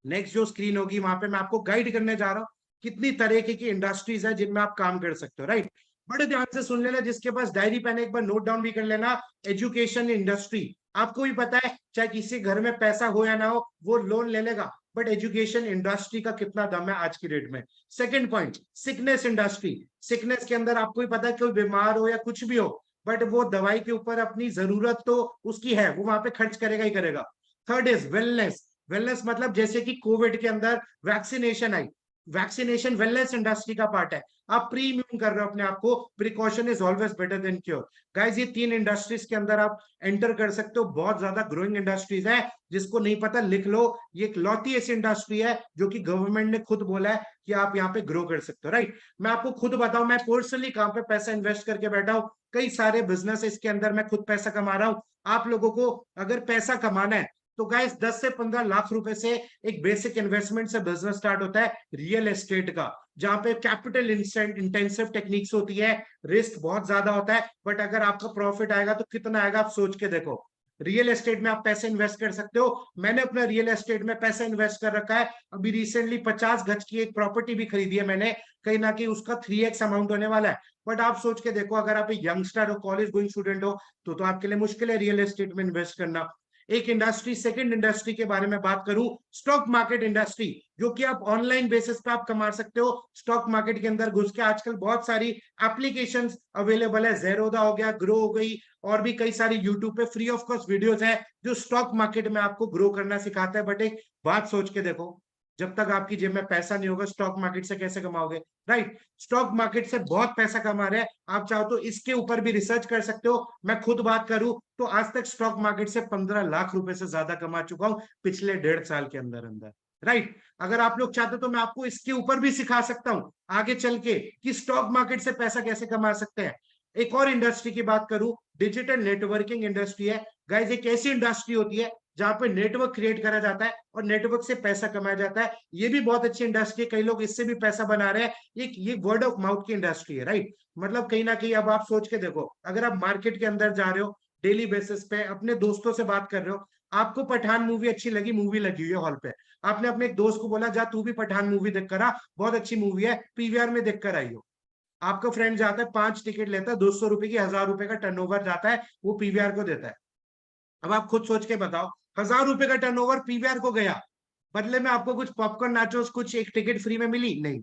नेक्स्ट जो स्क्रीन होगी वहां पे मैं आपको गाइड करने जा रहा हूँ कितनी तरह की इंडस्ट्रीज है जिनमें आप काम कर सकते हो, राइट। बड़े ध्यान से सुन लेना, जिसके पास डायरी पेन एक बार नोट डाउन भी कर लेना। एजुकेशन इंडस्ट्री, आपको भी पता है चाहे किसी घर में पैसा हो या ना हो वो लोन ले लेगा, बट एजुकेशन इंडस्ट्री का कितना दम है आज की डेट में। Second point, sickness industry. Sickness के अंदर आपको भी पता है कोई बीमार हो या कुछ भी हो, बट वो दवाई के ऊपर अपनी जरूरत तो उसकी है, वो वहां पे खर्च करेगा ही करेगा। Third is wellness. वेलनेस मतलब जैसे कि कोविड के अंदर वैक्सीनेशन आई, वैक्सीनेशन वेलनेस इंडस्ट्री का पार्ट है। आप प्री इम्यून कर रहे हो अपने आप को, precaution is always better than cure. Guys ये 3 इंडस्ट्रीज के अंदर आप एंटर कर सकते हो, बहुत ज्यादा ग्रोइंग इंडस्ट्रीज है। जिसको नहीं पता लिख लो, ये एक लौती ऐसी इंडस्ट्री है जो कि गवर्नमेंट ने खुद बोला है कि आप यहाँ पे ग्रो कर सकते हो, राइट। मैं आपको खुद बताऊं, मैं पर्सनली कहां पे पैसा इन्वेस्ट करके बैठा हूं, कई सारे बिजनेस इसके अंदर मैं खुद पैसा कमा रहा हूं। आप लोगों को अगर पैसा कमाना है तो गाइस 10 से 15 लाख रुपए से एक बेसिक इन्वेस्टमेंट से बिजनेस स्टार्ट होता है रियल एस्टेट का, जहां पे कैपिटल इंटेंसिव टेक्निक्स होती है, रिस्क बहुत ज्यादा होता है, बट अगर आपका प्रॉफिट आएगा तो कितना आएगा आप सोच के देखो। रियल एस्टेट में आप पैसे इन्वेस्ट कर सकते हो, मैंने अपना रियल एस्टेट में पैसा इन्वेस्ट कर रखा है। अभी रिसेंटली 50 गज की एक प्रॉपर्टी भी खरीदी है मैंने, कहीं ना कहीं उसका 3x अमाउंट होने वाला है। बट आप सोच के देखो, अगर आप एक यंगस्टर हो, कॉलेज गोइंग स्टूडेंट हो, तो आपके लिए मुश्किल है रियल एस्टेट में इन्वेस्ट करना। एक इंडस्ट्री, सेकंड इंडस्ट्री के बारे में बात करूं, स्टॉक मार्केट इंडस्ट्री, जो कि आप ऑनलाइन बेसिस पे आप कमा सकते हो। स्टॉक मार्केट के अंदर घुस के आजकल बहुत सारी एप्लीकेशंस अवेलेबल है, ज़ेरोधा हो गया, ग्रो हो गई, और भी कई सारी यूट्यूब पे फ्री ऑफ कॉस्ट वीडियोस है जो स्टॉक मार्केट में आपको ग्रो करना सिखाता है। बट एक बात सोच के देखो, जब तक आपकी जेब में पैसा नहीं होगा स्टॉक मार्केट से कैसे कमाओगे, राइट। स्टॉक मार्केट से बहुत पैसा कमा रहे हैं, आप चाहो तो इसके ऊपर भी रिसर्च कर सकते हो। मैं खुद बात करूं तो आज तक स्टॉक मार्केट से 15 लाख रुपए से ज्यादा कमा चुका हूं पिछले 1.5 साल के अंदर अंदर, राइट। अगर आप लोग चाहते तो मैं आपको इसके ऊपर भी सिखा सकता हूं आगे चल के कि स्टॉक मार्केट से पैसा कैसे कमा सकते हैं। एक और इंडस्ट्री की बात करूं, डिजिटल नेटवर्किंग इंडस्ट्री है। गाइस एक ऐसी इंडस्ट्री होती है जहां पे नेटवर्क क्रिएट करा जाता है और नेटवर्क से पैसा कमाया जाता है। ये भी बहुत अच्छी इंडस्ट्री है, कई लोग इससे भी पैसा बना रहे हैं। ये वर्ड ऑफ माउथ की इंडस्ट्री है, राइट। मतलब कहीं ना कहीं अब आप सोच के देखो, अगर आप मार्केट के अंदर जा रहे हो डेली बेसिस पे, अपने दोस्तों से बात कर रहे हो, आपको पठान मूवी अच्छी लगी, मूवी लगी हुई है हॉल पे, आपने अपने एक दोस्त को बोला जा तू भी पठान मूवी देख कर आ, बहुत अच्छी मूवी है, पीवीआर में देख कर आई हो। आपका फ्रेंड जाता है 5 टिकट लेता है, 200 रुपए की, 1000 रुपए का टर्नओवर जाता है, वो पीवीआर को देता है। अब आप खुद सोच के बताओ, 1000 रुपए का टर्नओवर पीवीआर को गया, बदले में आपको कुछ पॉपकॉर्न नाचोस कुछ एक टिकट फ्री में मिली नहीं।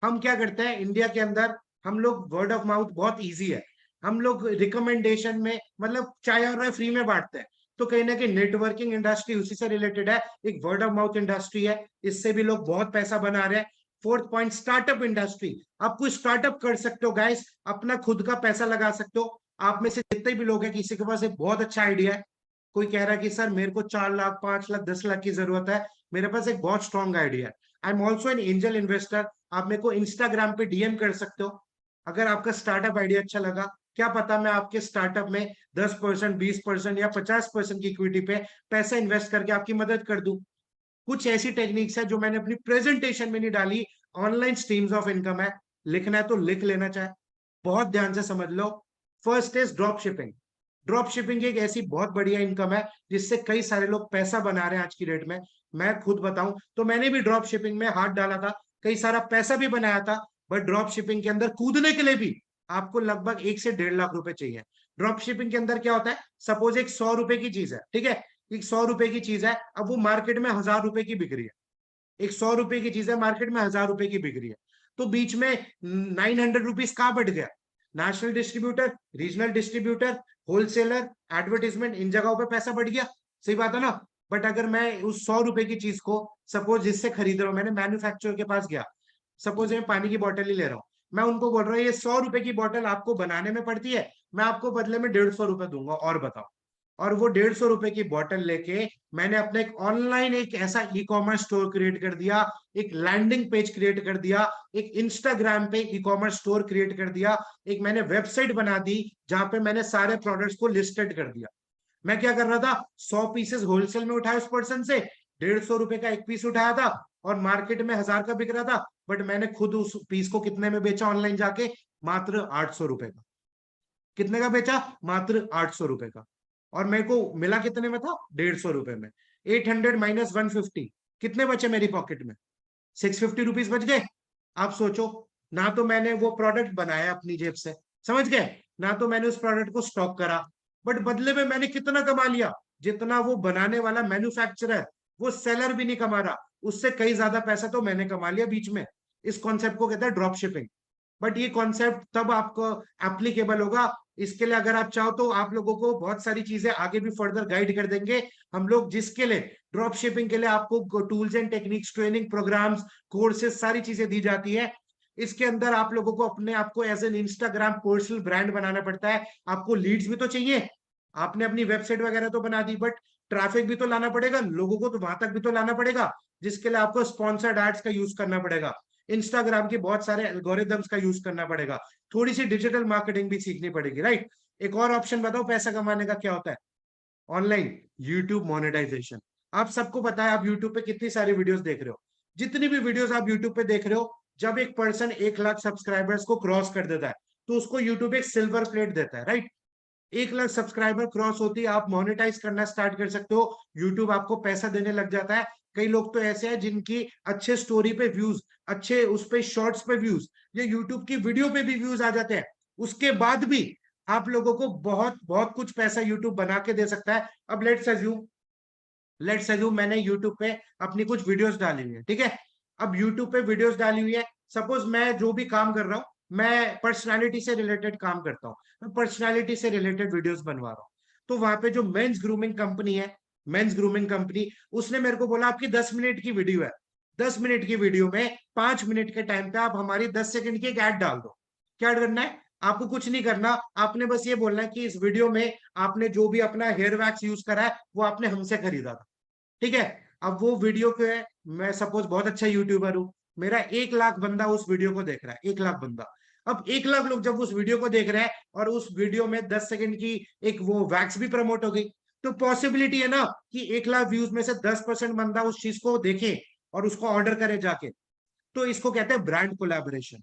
हम क्या करते हैं इंडिया के अंदर, हम लोग वर्ड ऑफ माउथ बहुत इजी है, हम लोग रिकमेंडेशन में मतलब चाय और फ्री में बांटते हैं। तो कहीं ना कहीं नेटवर्किंग इंडस्ट्री उसी से रिलेटेड है, एक वर्ड ऑफ माउथ इंडस्ट्री है, इससे भी लोग बहुत पैसा बना रहे हैं। Fourth point, startup industry. आप कोई स्टार्टअप कर सकते हो गाइस, अपना खुद का पैसा लगा सकते हो। आप में से जितने भी लोग हैं, किसी के पास एक बहुत अच्छा आइडिया है, कोई कह रहा है कि सर मेरे को 4 लाख 5 लाख 10 लाख की जरूरत है, मेरे पास एक बहुत स्ट्रॉन्ग आइडिया है, I am also an angel investor, आप मेरे को इंस्टाग्राम पे डीएम कर सकते हो। अगर आपका स्टार्टअप आइडिया अच्छा लगा, क्या पता मैं आपके स्टार्टअप में 10%, 20% या 50% की इक्विटी पे पैसा इन्वेस्ट करके आपकी मदद कर दूं। कुछ ऐसी टेक्निक्स है जो मैंने अपनी प्रेजेंटेशन में नहीं डाली, ऑनलाइन स्ट्रीम्स ऑफ इनकम है, लिखना है तो लिख लेना, चाहे बहुत ध्यान से समझ लो। First is drop shipping. Drop shipping एक ऐसी बहुत बढ़िया इनकम है जिससे कई सारे लोग पैसा बना रहे हैं आज की डेट में। मैं खुद बताऊं तो मैंने भी ड्रॉप शिपिंग में हाथ डाला था, कई सारा पैसा भी बनाया था, बट ड्रॉप शिपिंग के अंदर कूदने के लिए भी आपको लगभग 1 से 1.5 लाख रुपए चाहिए। ड्रॉप शिपिंग के अंदर क्या होता है, सपोज एक 100 रुपए की चीज है, ठीक है, एक 100 रुपए की चीज है, अब वो मार्केट में 1000 रुपए की बिक रही है। एक 100 रुपए की चीज है, मार्केट में 1000 रुपए की बिक रही है, तो बीच में 900 रुपीज कहाँ बढ़ गया? National distributor, regional distributor, wholesaler, advertisement, इन जगहों पे पैसा बढ़ गया। सही बात है ना? बट अगर मैं उस 100 रुपए की चीज को, सपोज जिससे खरीद रहा हूँ, मैंने मैन्युफैक्चरर के पास गया, सपोज मैं पानी की बोतल ही ले रहा हूँ, मैं उनको बोल रहा हूँ ये 100 रुपए की बोतल आपको बनाने में पड़ती है, मैं आपको बदले में 150 रुपए दूंगा, और बताओ। और वो 150 रुपए की बोतल लेके मैंने अपने एक ऑनलाइन एक ऐसा ई कॉमर्स स्टोर क्रिएट कर दिया, एक लैंडिंग पेज क्रिएट कर दिया, एक इंस्टाग्राम पे ई कॉमर्स स्टोर क्रिएट कर दिया, एक मैंने वेबसाइट बना दी जहां पे मैंने सारे प्रोडक्ट्स को लिस्टेड कर दिया। मैं क्या कर रहा था, 100 पीसेस होलसेल में उठाया उस पर्सन से, 150 रुपए का एक पीस उठाया था, और मार्केट में 1000 का बिक रहा था, बट मैंने खुद उस पीस को कितने में बेचा ऑनलाइन जाके? मात्र 800 रुपए का। कितने का बेचा? मात्र 800 रुपए का। और मेरे को मिला कितने में था? 150 रुपए में। 800 माइनस 150, कितने बचे मेरी पॉकेट में? 650 रुपीज बच गए। आप सोचो, ना तो मैंने वो प्रोडक्ट बनाया अपनी जेब से, समझ गए, ना तो मैंने उस प्रोडक्ट को स्टॉक करा, बट बदले में मैंने कितना कमा लिया? जितना वो बनाने वाला मैन्युफैक्चरर, वो सेलर भी नहीं कमा रहा, उससे कई ज्यादा पैसा तो मैंने कमा लिया बीच में। इस कॉन्सेप्ट को कहते हैं ड्रॉप शिपिंग। बट ये कॉन्सेप्ट तब आपको एप्लीकेबल होगा, इसके लिए अगर आप चाहो तो आप लोगों को बहुत सारी चीजें आगे भी फर्दर गाइड कर देंगे हम लोग, जिसके लिए ड्रॉप शिपिंग के लिए आपको tools and techniques, training programs, courses, सारी चीजें दी जाती है। इसके अंदर आप लोगों को अपने आप को as an Instagram personal brand बनाना पड़ता है। आपको लीड्स भी तो चाहिए, आपने अपनी वेबसाइट वगैरह तो बना दी, बट ट्रैफिक भी तो लाना पड़ेगा, लोगों को तो वहां तक भी तो लाना पड़ेगा, जिसके लिए आपको स्पॉन्सर्ड एड्स का यूज करना पड़ेगा, इंस्टाग्राम के बहुत सारे एल्गोरिदम्स का यूज करना पड़ेगा, थोड़ी सी डिजिटल मार्केटिंग भी सीखनी पड़ेगी, राइट? एक और ऑप्शन बताओ पैसा कमाने का क्या होता है ऑनलाइन, यूट्यूब मोनेटाइजेशन। आप सबको पता है, आप यूट्यूब पे कितनी सारी वीडियोस देख रहे हो, जितनी भी वीडियोस आप यूट्यूब पे देख रहे हो, जब एक पर्सन 1 लाख सब्सक्राइबर्स को क्रॉस कर देता है तो उसको यूट्यूब एक सिल्वर प्लेट देता है, राइट? 1 लाख सब्सक्राइबर क्रॉस होती है, आप मोनेटाइज करना स्टार्ट कर सकते हो, यूट्यूब आपको पैसा देने लग जाता है। कई लोग तो ऐसे हैं जिनकी अच्छे स्टोरी पे व्यूज, अच्छे उस पे शॉर्ट्स पे व्यूज, ये यूट्यूब की वीडियो पे भी व्यूज आ जाते हैं, उसके बाद भी आप लोगों को बहुत बहुत कुछ पैसा यूट्यूब बना के दे सकता है। अब लेट्स अज्यूम मैंने यूट्यूब पे अपनी कुछ वीडियोस डाली हुई है, ठीक है, अब यूट्यूब पे वीडियोस डाली हुई है, सपोज मैं जो भी काम कर रहा हूँ, मैं पर्सनालिटी से रिलेटेड काम करता हूँ, मैं पर्सनालिटी से रिलेटेड वीडियोस बनवा रहा हूँ, तो वहां पे जो मेंस ग्रूमिंग कंपनी है, मेंस ग्रूमिंग कंपनी, उसने मेरे को बोला आपकी 10 मिनट की वीडियो है, 10 मिनट की वीडियो में 5 मिनट के टाइम पे आप हमारी 10 सेकंड की एक ऐड डाल दो। क्या करना है? आपको कुछ नहीं करना, आपने बस ये बोलना है कि इस वीडियो में आपने जो भी अपना हेयर वैक्स यूज करा है वो आपने हमसे खरीदा था, ठीक है। अब वो वीडियो के, मैं सपोज बहुत अच्छा यूट्यूबर हूं, मेरा 1 लाख बंदा उस वीडियो को देख रहा है, 1 लाख बंदा। अब 1 लाख लोग जब उस वीडियो को देख रहे हैं और उस वीडियो में 10 सेकंड की एक वो वैक्स भी प्रमोट हो गई, तो पॉसिबिलिटी है ना कि 1 लाख व्यूज में से 10% बंदा उस चीज को देखे और उसको ऑर्डर करे जाके। तो इसको कहते हैं ब्रांड कोलैबोरेशन।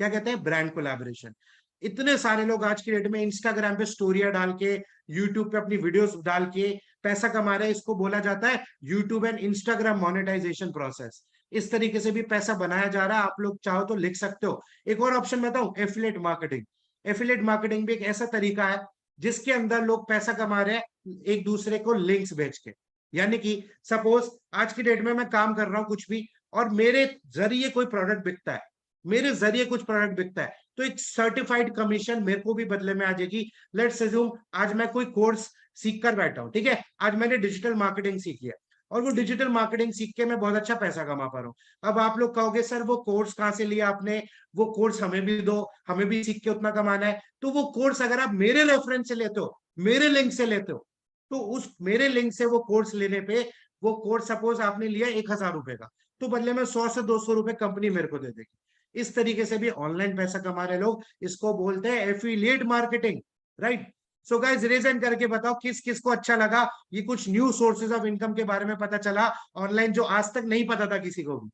क्या कहते हैं? Brand collaboration. इतने सारे लोग आज की डेट में इंस्टाग्राम पे स्टोरिया डाल के, यूट्यूब पे अपनी वीडियोस डाल के पैसा कमा रहे हैं, इसको बोला जाता है YouTube and Instagram monetization process. इस तरीके से भी पैसा बनाया जा रहा है, आप लोग चाहो तो लिख सकते हो। एक और ऑप्शन बताऊं, एफिलिएट मार्केटिंग। एफिलिएट मार्केटिंग भी एक ऐसा तरीका है जिसके अंदर लोग पैसा कमा रहे हैं एक दूसरे को लिंक्स भेज के। यानी कि सपोज आज की डेट में मैं काम कर रहा हूं कुछ भी, और मेरे जरिए कोई प्रोडक्ट बिकता है, मेरे जरिए कुछ प्रोडक्ट बिकता है, तो एक सर्टिफाइड कमीशन मेरे को भी बदले में आ जाएगी। लेट्स अज्यूम आज मैं कोई कोर्स सीख कर बैठा हूँ, ठीक है, आज मैंने डिजिटल मार्केटिंग सीखी है और वो डिजिटल मार्केटिंग सीख के मैं बहुत अच्छा पैसा कमा पा रहा हूँ। अब आप लोग कहोगे सर वो कोर्स कहाँ से लिया आपने, वो कोर्स हमें भी दो, हमें भी सीख के उतना कमाना है। तो वो कोर्स अगर आप मेरे रेफरेंस से लेते हो, मेरे लिंक से लेते हो, तो उस मेरे लिंक से वो कोर्स लेने पे, वो कोर्स सपोज आपने लिया 1,000 रुपए का, तो बदले में 100 से 200 रुपए कंपनी मेरे को दे देगी। इस तरीके से भी ऑनलाइन पैसा कमा रहे लोग, इसको बोलते हैं affiliate marketing, right. So guys reason करके बताओ किस किस को अच्छा लगा, ये कुछ न्यू सोर्सेज ऑफ इनकम के बारे में पता चला ऑनलाइन जो आज तक नहीं पता था किसी को भी।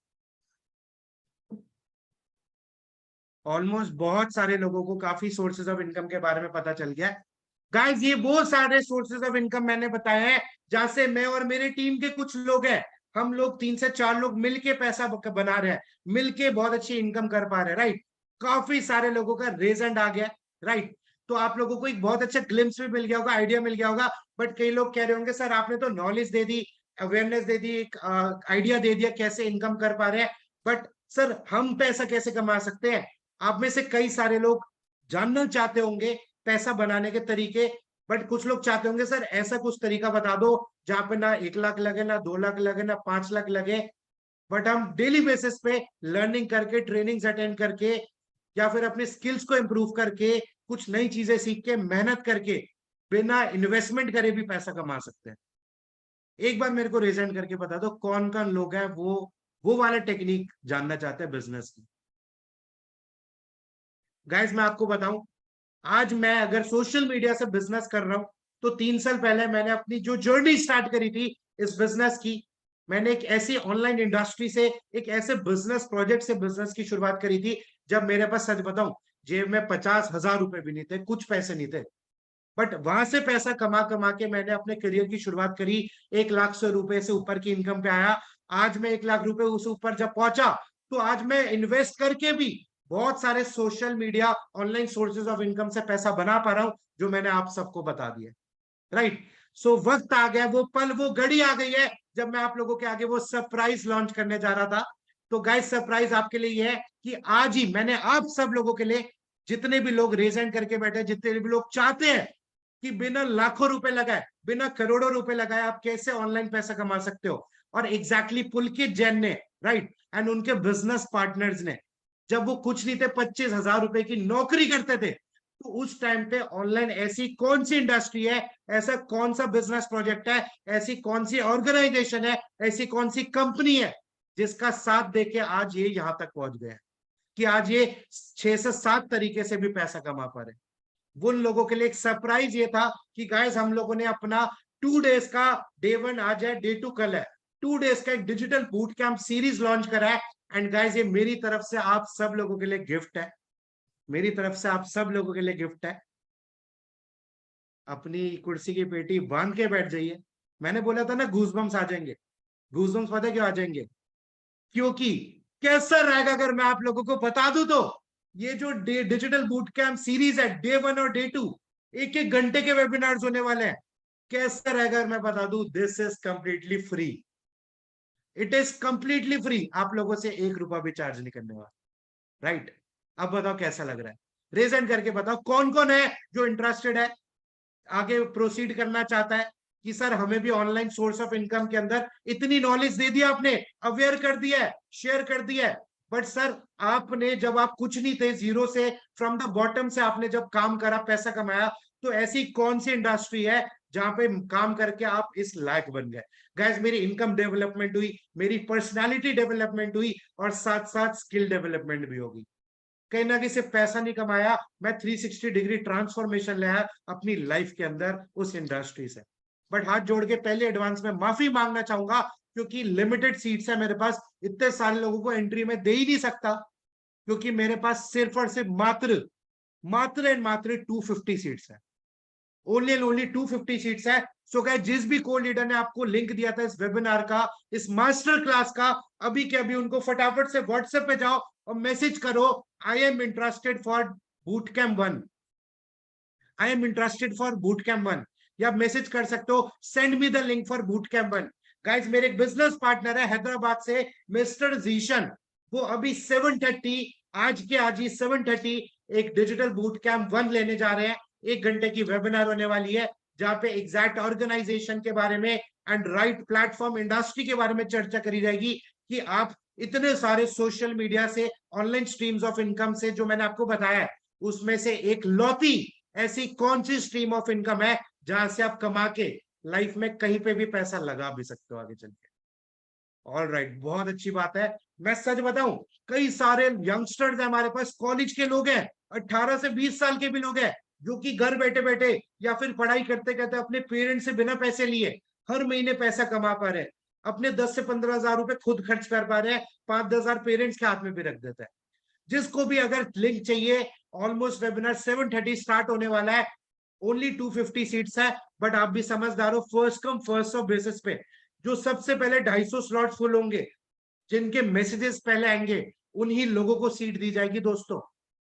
ऑलमोस्ट बहुत सारे लोगों को काफी सोर्सेज ऑफ इनकम के बारे में पता चल गया। गाइस ये वो सारे सोर्सेज ऑफ इनकम मैंने बताया है जहां से मैं और मेरे टीम के कुछ लोग हैं, हम लोग 3 से 4 लोग मिलके पैसा बना रहे हैं, मिलके बहुत अच्छी इनकम कर पा रहे हैं, राइट। काफी सारे लोगों का रेजल्ट आ गया, राइट। तो आप लोगों को एक बहुत अच्छा ग्लिम्स भी मिल गया होगा, आइडिया मिल गया होगा। बट कई लोग कह रहे होंगे सर आपने तो नॉलेज दे दी, अवेयरनेस दे दी, एक आइडिया दे दिया कैसे इनकम कर पा रहे हैं, बट सर हम पैसा कैसे कमा सकते हैं। आप में से कई सारे लोग जानना चाहते होंगे पैसा बनाने के तरीके, बट कुछ लोग चाहते होंगे सर ऐसा कुछ तरीका बता दो जहां पे ना 1 लाख लगे, ना 2 लाख लगे, ना 5 लाख लगे, बट हम डेली बेसिस पे लर्निंग करके, ट्रेनिंग्स अटेंड करके, या फिर अपने स्किल्स को इंप्रूव करके, कुछ नई चीजें सीख के, मेहनत करके, बिना इन्वेस्टमेंट करे भी पैसा कमा सकते हैं। एक बार मेरे को रिजेंट करके बता दो कौन कौन लोग हैं वो वाला टेक्निक जानना चाहते हैं बिजनेस की। गाइस मैं आपको बताऊं, आज मैं अगर सोशल मीडिया से बिजनेस कर रहा हूं, तो 3 साल पहले मैंने अपनी जो जर्नी स्टार्ट करी थी इस बिजनेस की, मैंने एक ऐसी ऑनलाइन इंडस्ट्री से, एक ऐसे बिजनेस प्रोजेक्ट से बिजनेस की शुरुआत करी थी जब मेरे पास, सच बताऊं, जेब में 50,000 रुपए भी नहीं थे, कुछ पैसे नहीं थे। बट वहां से पैसा कमा कमा के मैंने अपने करियर की शुरुआत करी, 1 लाख से रुपए से ऊपर की इनकम पे आया। आज मैं 1 लाख रुपए उस ऊपर जब पहुंचा, तो आज मैं इन्वेस्ट करके भी बहुत सारे social media online sources of income से पैसा बना पा रहा हूं, जो मैंने आप सबको बता दिया, राइट। सो वक्त आ गया, वो पल, वो घड़ी आ गई है जब मैं आप लोगों के आगे वो सरप्राइज लॉन्च करने जा रहा था। तो गाइस सरप्राइज आपके लिए ये है कि आज ही मैंने आप सब लोगों के लिए, जितने भी लोग रेज एंड करके बैठे, जितने भी लोग चाहते हैं कि बिना लाखों रुपए लगाए, बिना करोड़ों रुपए लगाए आप कैसे ऑनलाइन पैसा कमा सकते हो, और एग्जैक्टली पुलकित जैन ने, राइट, एंड उनके बिजनेस पार्टनर्स ने, जब वो कुछ नहीं थे, 25,000 रुपए की नौकरी करते थे, तो उस टाइम पे ऑनलाइन ऐसी कौन सी इंडस्ट्री है, ऐसा कौन सा बिजनेस प्रोजेक्ट है, ऐसी कौन सी ऑर्गेनाइजेशन है, ऐसी कौन सी कंपनी है जिसका साथ देके आज ये यहां तक पहुंच गया, कि आज ये 6 से 7 तरीके से भी पैसा कमा पा रहे। उन लोगों के लिए एक सरप्राइज ये था कि गाइस हम लोगों ने अपना 2 डेज का, डे 1 आज है, डे 2 कल है, 2 डेज का एक digital boot camp series launch करा है। एंड गाइस ये मेरी तरफ से आप सब लोगों के लिए गिफ्ट है, मेरी तरफ से आप सब लोगों के लिए गिफ्ट है। अपनी कुर्सी की पेटी बांध के बैठ जाइए। मैंने बोला था ना गूजबम्स आ जाएंगे, गूजबम्स पता है क्यों आ जाएंगे, क्योंकि कैसा रहेगा अगर मैं आप लोगों को बता दूं तो, ये जो डिजिटल बूट कैंप सीरीज है, डे 1 और डे 2, 1-1 घंटे के वेबिनार्स होने वाले हैं। कैसा रहेगा अगर मैं बता दूं, this is completely free, it is completely free, आप लोगों से 1 रुपया भी चार्ज नहीं करने वाला, राइट। अब बताओ कैसा लग रहा है, रेजन करके बताओ कौन कौन है जो इंटरेस्टेड है, आगे प्रोसीड करना चाहता है कि सर हमें भी ऑनलाइन सोर्स ऑफ इनकम के अंदर इतनी नॉलेज दे दी आपने, अवेयर कर दिया है, शेयर कर दिया है, बट सर आपने, जब आप कुछ नहीं थे, जीरो से, फ्रॉम द बॉटम से आपने जब काम करा, पैसा कमाया, तो ऐसी कौन सी इंडस्ट्री है जहां पे काम करके आप इस लायक बन गए। गाइस मेरी इनकम डेवलपमेंट हुई, मेरी पर्सनालिटी डेवलपमेंट हुई, और साथ साथ स्किल डेवलपमेंट भी होगी। कहीं ना कहीं सिर्फ पैसा नहीं कमाया, मैं 360 डिग्री ट्रांसफॉर्मेशन लाया अपनी लाइफ के अंदर उस इंडस्ट्री से। बट हाथ जोड़ के पहले एडवांस में माफी मांगना चाहूंगा, क्योंकि लिमिटेड सीट्स है मेरे पास, इतने सारे लोगों को एंट्री में दे ही नहीं सकता, क्योंकि मेरे पास सिर्फ और सिर्फ मात्र एंड मात्र 250 सीट्स है, ओनली एंड ओनली 250 सीट्स है। सो गाइस जिस भी को लीडर ने आपको लिंक दिया था इस वेबिनार का, इस मास्टर क्लास का, अभी के अभी उनको फटाफट से व्हाट्सएप पे जाओ और मैसेज करो, I am interested for boot camp 1, I am interested for boot camp 1, या मैसेज कर सकते हो, send me the link for boot camp 1। Guys मेरे एक बिजनेस पार्टनर है हैदराबाद से, मिस्टर जीशन, वो अभी 7:30 आज के आज ही 7:30 एक डिजिटल बूट कैंप 1 लेने जा रहे हैं। 1 घंटे की वेबिनार होने वाली है, जहां पे एग्जैक्ट ऑर्गेनाइजेशन के बारे में एंड राइट प्लेटफॉर्म इंडस्ट्री के बारे में चर्चा करी जाएगी कि आप इतने सारे सोशल मीडिया से, ऑनलाइन स्ट्रीम्स ऑफ इनकम से, जो मैंने आपको बताया, उसमें से एक लौती ऐसी कौन सी स्ट्रीम ऑफ इनकम है जहां से आप कमा के लाइफ में कहीं पे भी पैसा लगा भी सकते हो आगे चल के। ऑल राइट, बहुत अच्छी बात है। मैं सच बताऊं, कई सारे यंगस्टर्स हैं हमारे पास, कॉलेज के लोग हैं, 18 से 20 साल के भी लोग हैं, जो कि घर बैठे बैठे या फिर पढ़ाई करते करते अपने पेरेंट्स से बिना पैसे लिए हर महीने पैसा कमा पा रहे हैं, अपने 10 से 15 हजार रुपए खुद खर्च कर पा रहे हैं, 5-10 हजार पेरेंट्स के हाथ में भी रख देता है। जिसको भी अगर लिंक चाहिए, ऑलमोस्ट वेबिनार 7:30 स्टार्ट होने वाला है, ओनली 250 सीट्स है, बट आप भी समझदार हो, first come first serve basis पे जो सबसे पहले 250 स्लॉट फुल होंगे, जिनके मैसेजेस पहले आएंगे, उन्हीं लोगों को सीट दी जाएगी दोस्तों।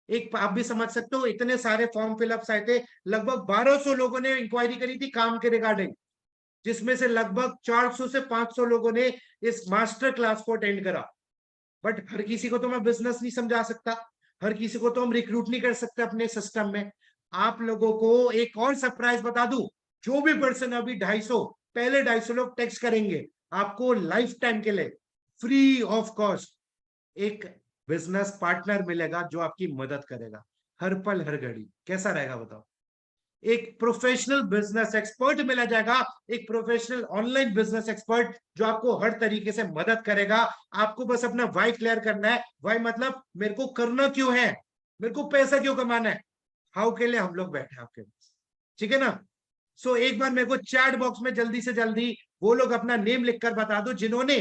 एक आप भी समझ सकते हो, इतने सारे फॉर्म फिलअप्स आए थे, लगभग 1200 लोगों ने इंक्वायरी करी थी काम के रिगार्डिंग, जिसमें से लगभग 400 से 500 लोगों ने इस मास्टर क्लास को अटेंड करा। बट हर किसी को तो मैं बिजनेस नहीं समझा सकता, हर किसी को तो हम रिक्रूट नहीं कर सकते अपने सिस्टम में। आप लोगों को एक और सरप्राइज बता दूं, जो भी पर्सन अभी 250 पहले 250 लोग टेक्स्ट करेंगे, आपको लाइफ टाइम के लिए फ्री ऑफ कॉस्ट एक बिजनेस पार्टनर मिलेगा जो आपकी मदद करेगा हर पल हर घड़ी। कैसा रहेगा बताओ? एक प्रोफेशनल बिजनेस एक्सपर्ट मिला जाएगा, एक प्रोफेशनल ऑनलाइन बिजनेस एक्सपर्ट जो आपको हर तरीके से मदद करेगा। आपको बस अपना वाई क्लियर करना है। वाई मतलब मेरे को करना क्यों है, मेरे को पैसा क्यों कमाना है, हाउ के लिए हम लोग बैठे हैं आपके पास, ठीक है ना? सो एक बार मेरे को चैट बॉक्स में जल्दी से जल्दी वो लोग अपना नेम लिखकर बता दो जिन्होंने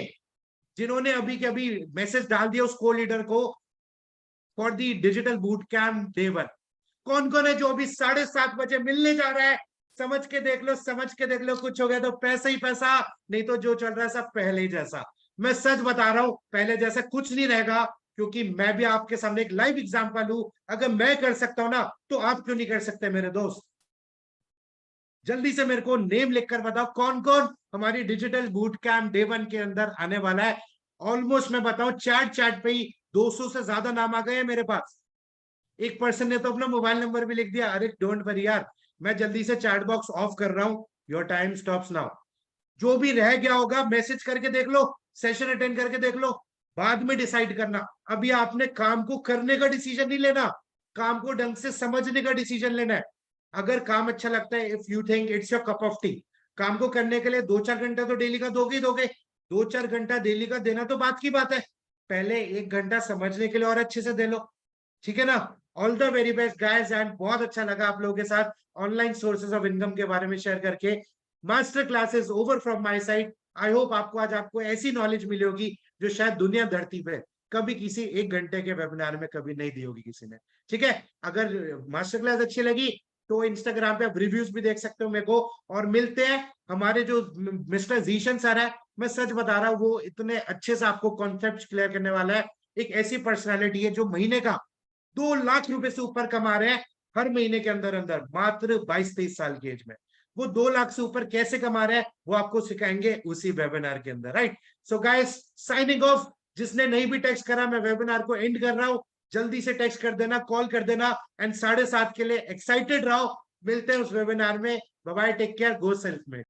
जिन्होंने अभी के अभी मैसेज डाल दिया उस को लीडर को for the digital boot camp day 1। कौन कौन है जो अभी 7:30 बजे मिलने जा रहा है? समझ के देख लो, समझ के देख लो, कुछ हो गया तो पैसा ही पैसा, नहीं तो जो चल रहा है सब पहले ही जैसा। मैं सच बता रहा हूं, पहले जैसा कुछ नहीं रहेगा, क्योंकि मैं भी आपके सामने एक लाइव एग्जांपल हूं। अगर मैं कर सकता हूं ना, तो आप क्यों नहीं कर सकते मेरे दोस्त? जल्दी से मेरे को नेम लिखकर बताओ कौन कौन हमारी डिजिटल बूट कैंप डे 1 के अंदर आने वाला है। ऑलमोस्ट मैं बताऊं, चैट पे ही 200 से ज्यादा नाम आ गए हैं मेरे पास। एक पर्सन ने तो अपना मोबाइल नंबर भी लिख दिया। अरे डोंट वरी यार, मैं जल्दी से चैट बॉक्स ऑफ कर रहा हूं, योर टाइम स्टॉप्स नाउ। जो भी रह गया होगा मैसेज करके देख लो, सेशन अटेंड करके देख लो, बाद में डिसाइड करना। अभी आपने काम को करने का डिसीजन नहीं लेना, काम को ढंग से समझने का डिसीजन लेना है। अगर काम अच्छा लगता है, if you think it's your cup of T, काम को करने के लिए 2-4 घंटा तो डेली का दोगे ही दोगे। 2-4 घंटा डेली का देना तो बात की बात है, पहले 1 घंटा समझने के लिए और अच्छे से दे लो, ठीक है ना? All the very best guys, and बहुत अच्छा लगा आप लोगों के साथ ऑनलाइन सोर्सेज ऑफ इनकम के बारे में शेयर करके। Master classes over from my side. I hope आपको ऐसी नॉलेज मिली होगी जो शायद दुनिया धरती पे कभी किसी 1 घंटे के वेबिनार में कभी नहीं दी होगी किसी ने, ठीक है? अगर मास्टर क्लास अच्छी लगी तो इंस्टाग्राम पे आप रिव्यूज भी देख सकते हो मेरे को। और मिलते हैं हमारे जो मिस्टर जीशन सर है, मैं सच बता रहा हूँ, वो इतने अच्छे से आपको कॉन्सेप्ट क्लियर करने वाला है। एक ऐसी पर्सनालिटी है जो महीने का 2 लाख रुपए से ऊपर कमा रहे हैं हर महीने के अंदर अंदर, मात्र 22-23 साल की एज में। वो 2 लाख से ऊपर कैसे कमा रहे हैं वो आपको सिखाएंगे उसी वेबिनार के अंदर, right? So guys, signing off. जिसने नहीं भी टेक्स्ट करा, मैं वेबिनार को एंड कर रहा हूँ। जल्दी से टेक्स्ट कर देना, कॉल कर देना, एंड 7:30 के लिए एक्साइटेड रहो। मिलते हैं उस वेबिनार में। Bye bye, take care, go self made.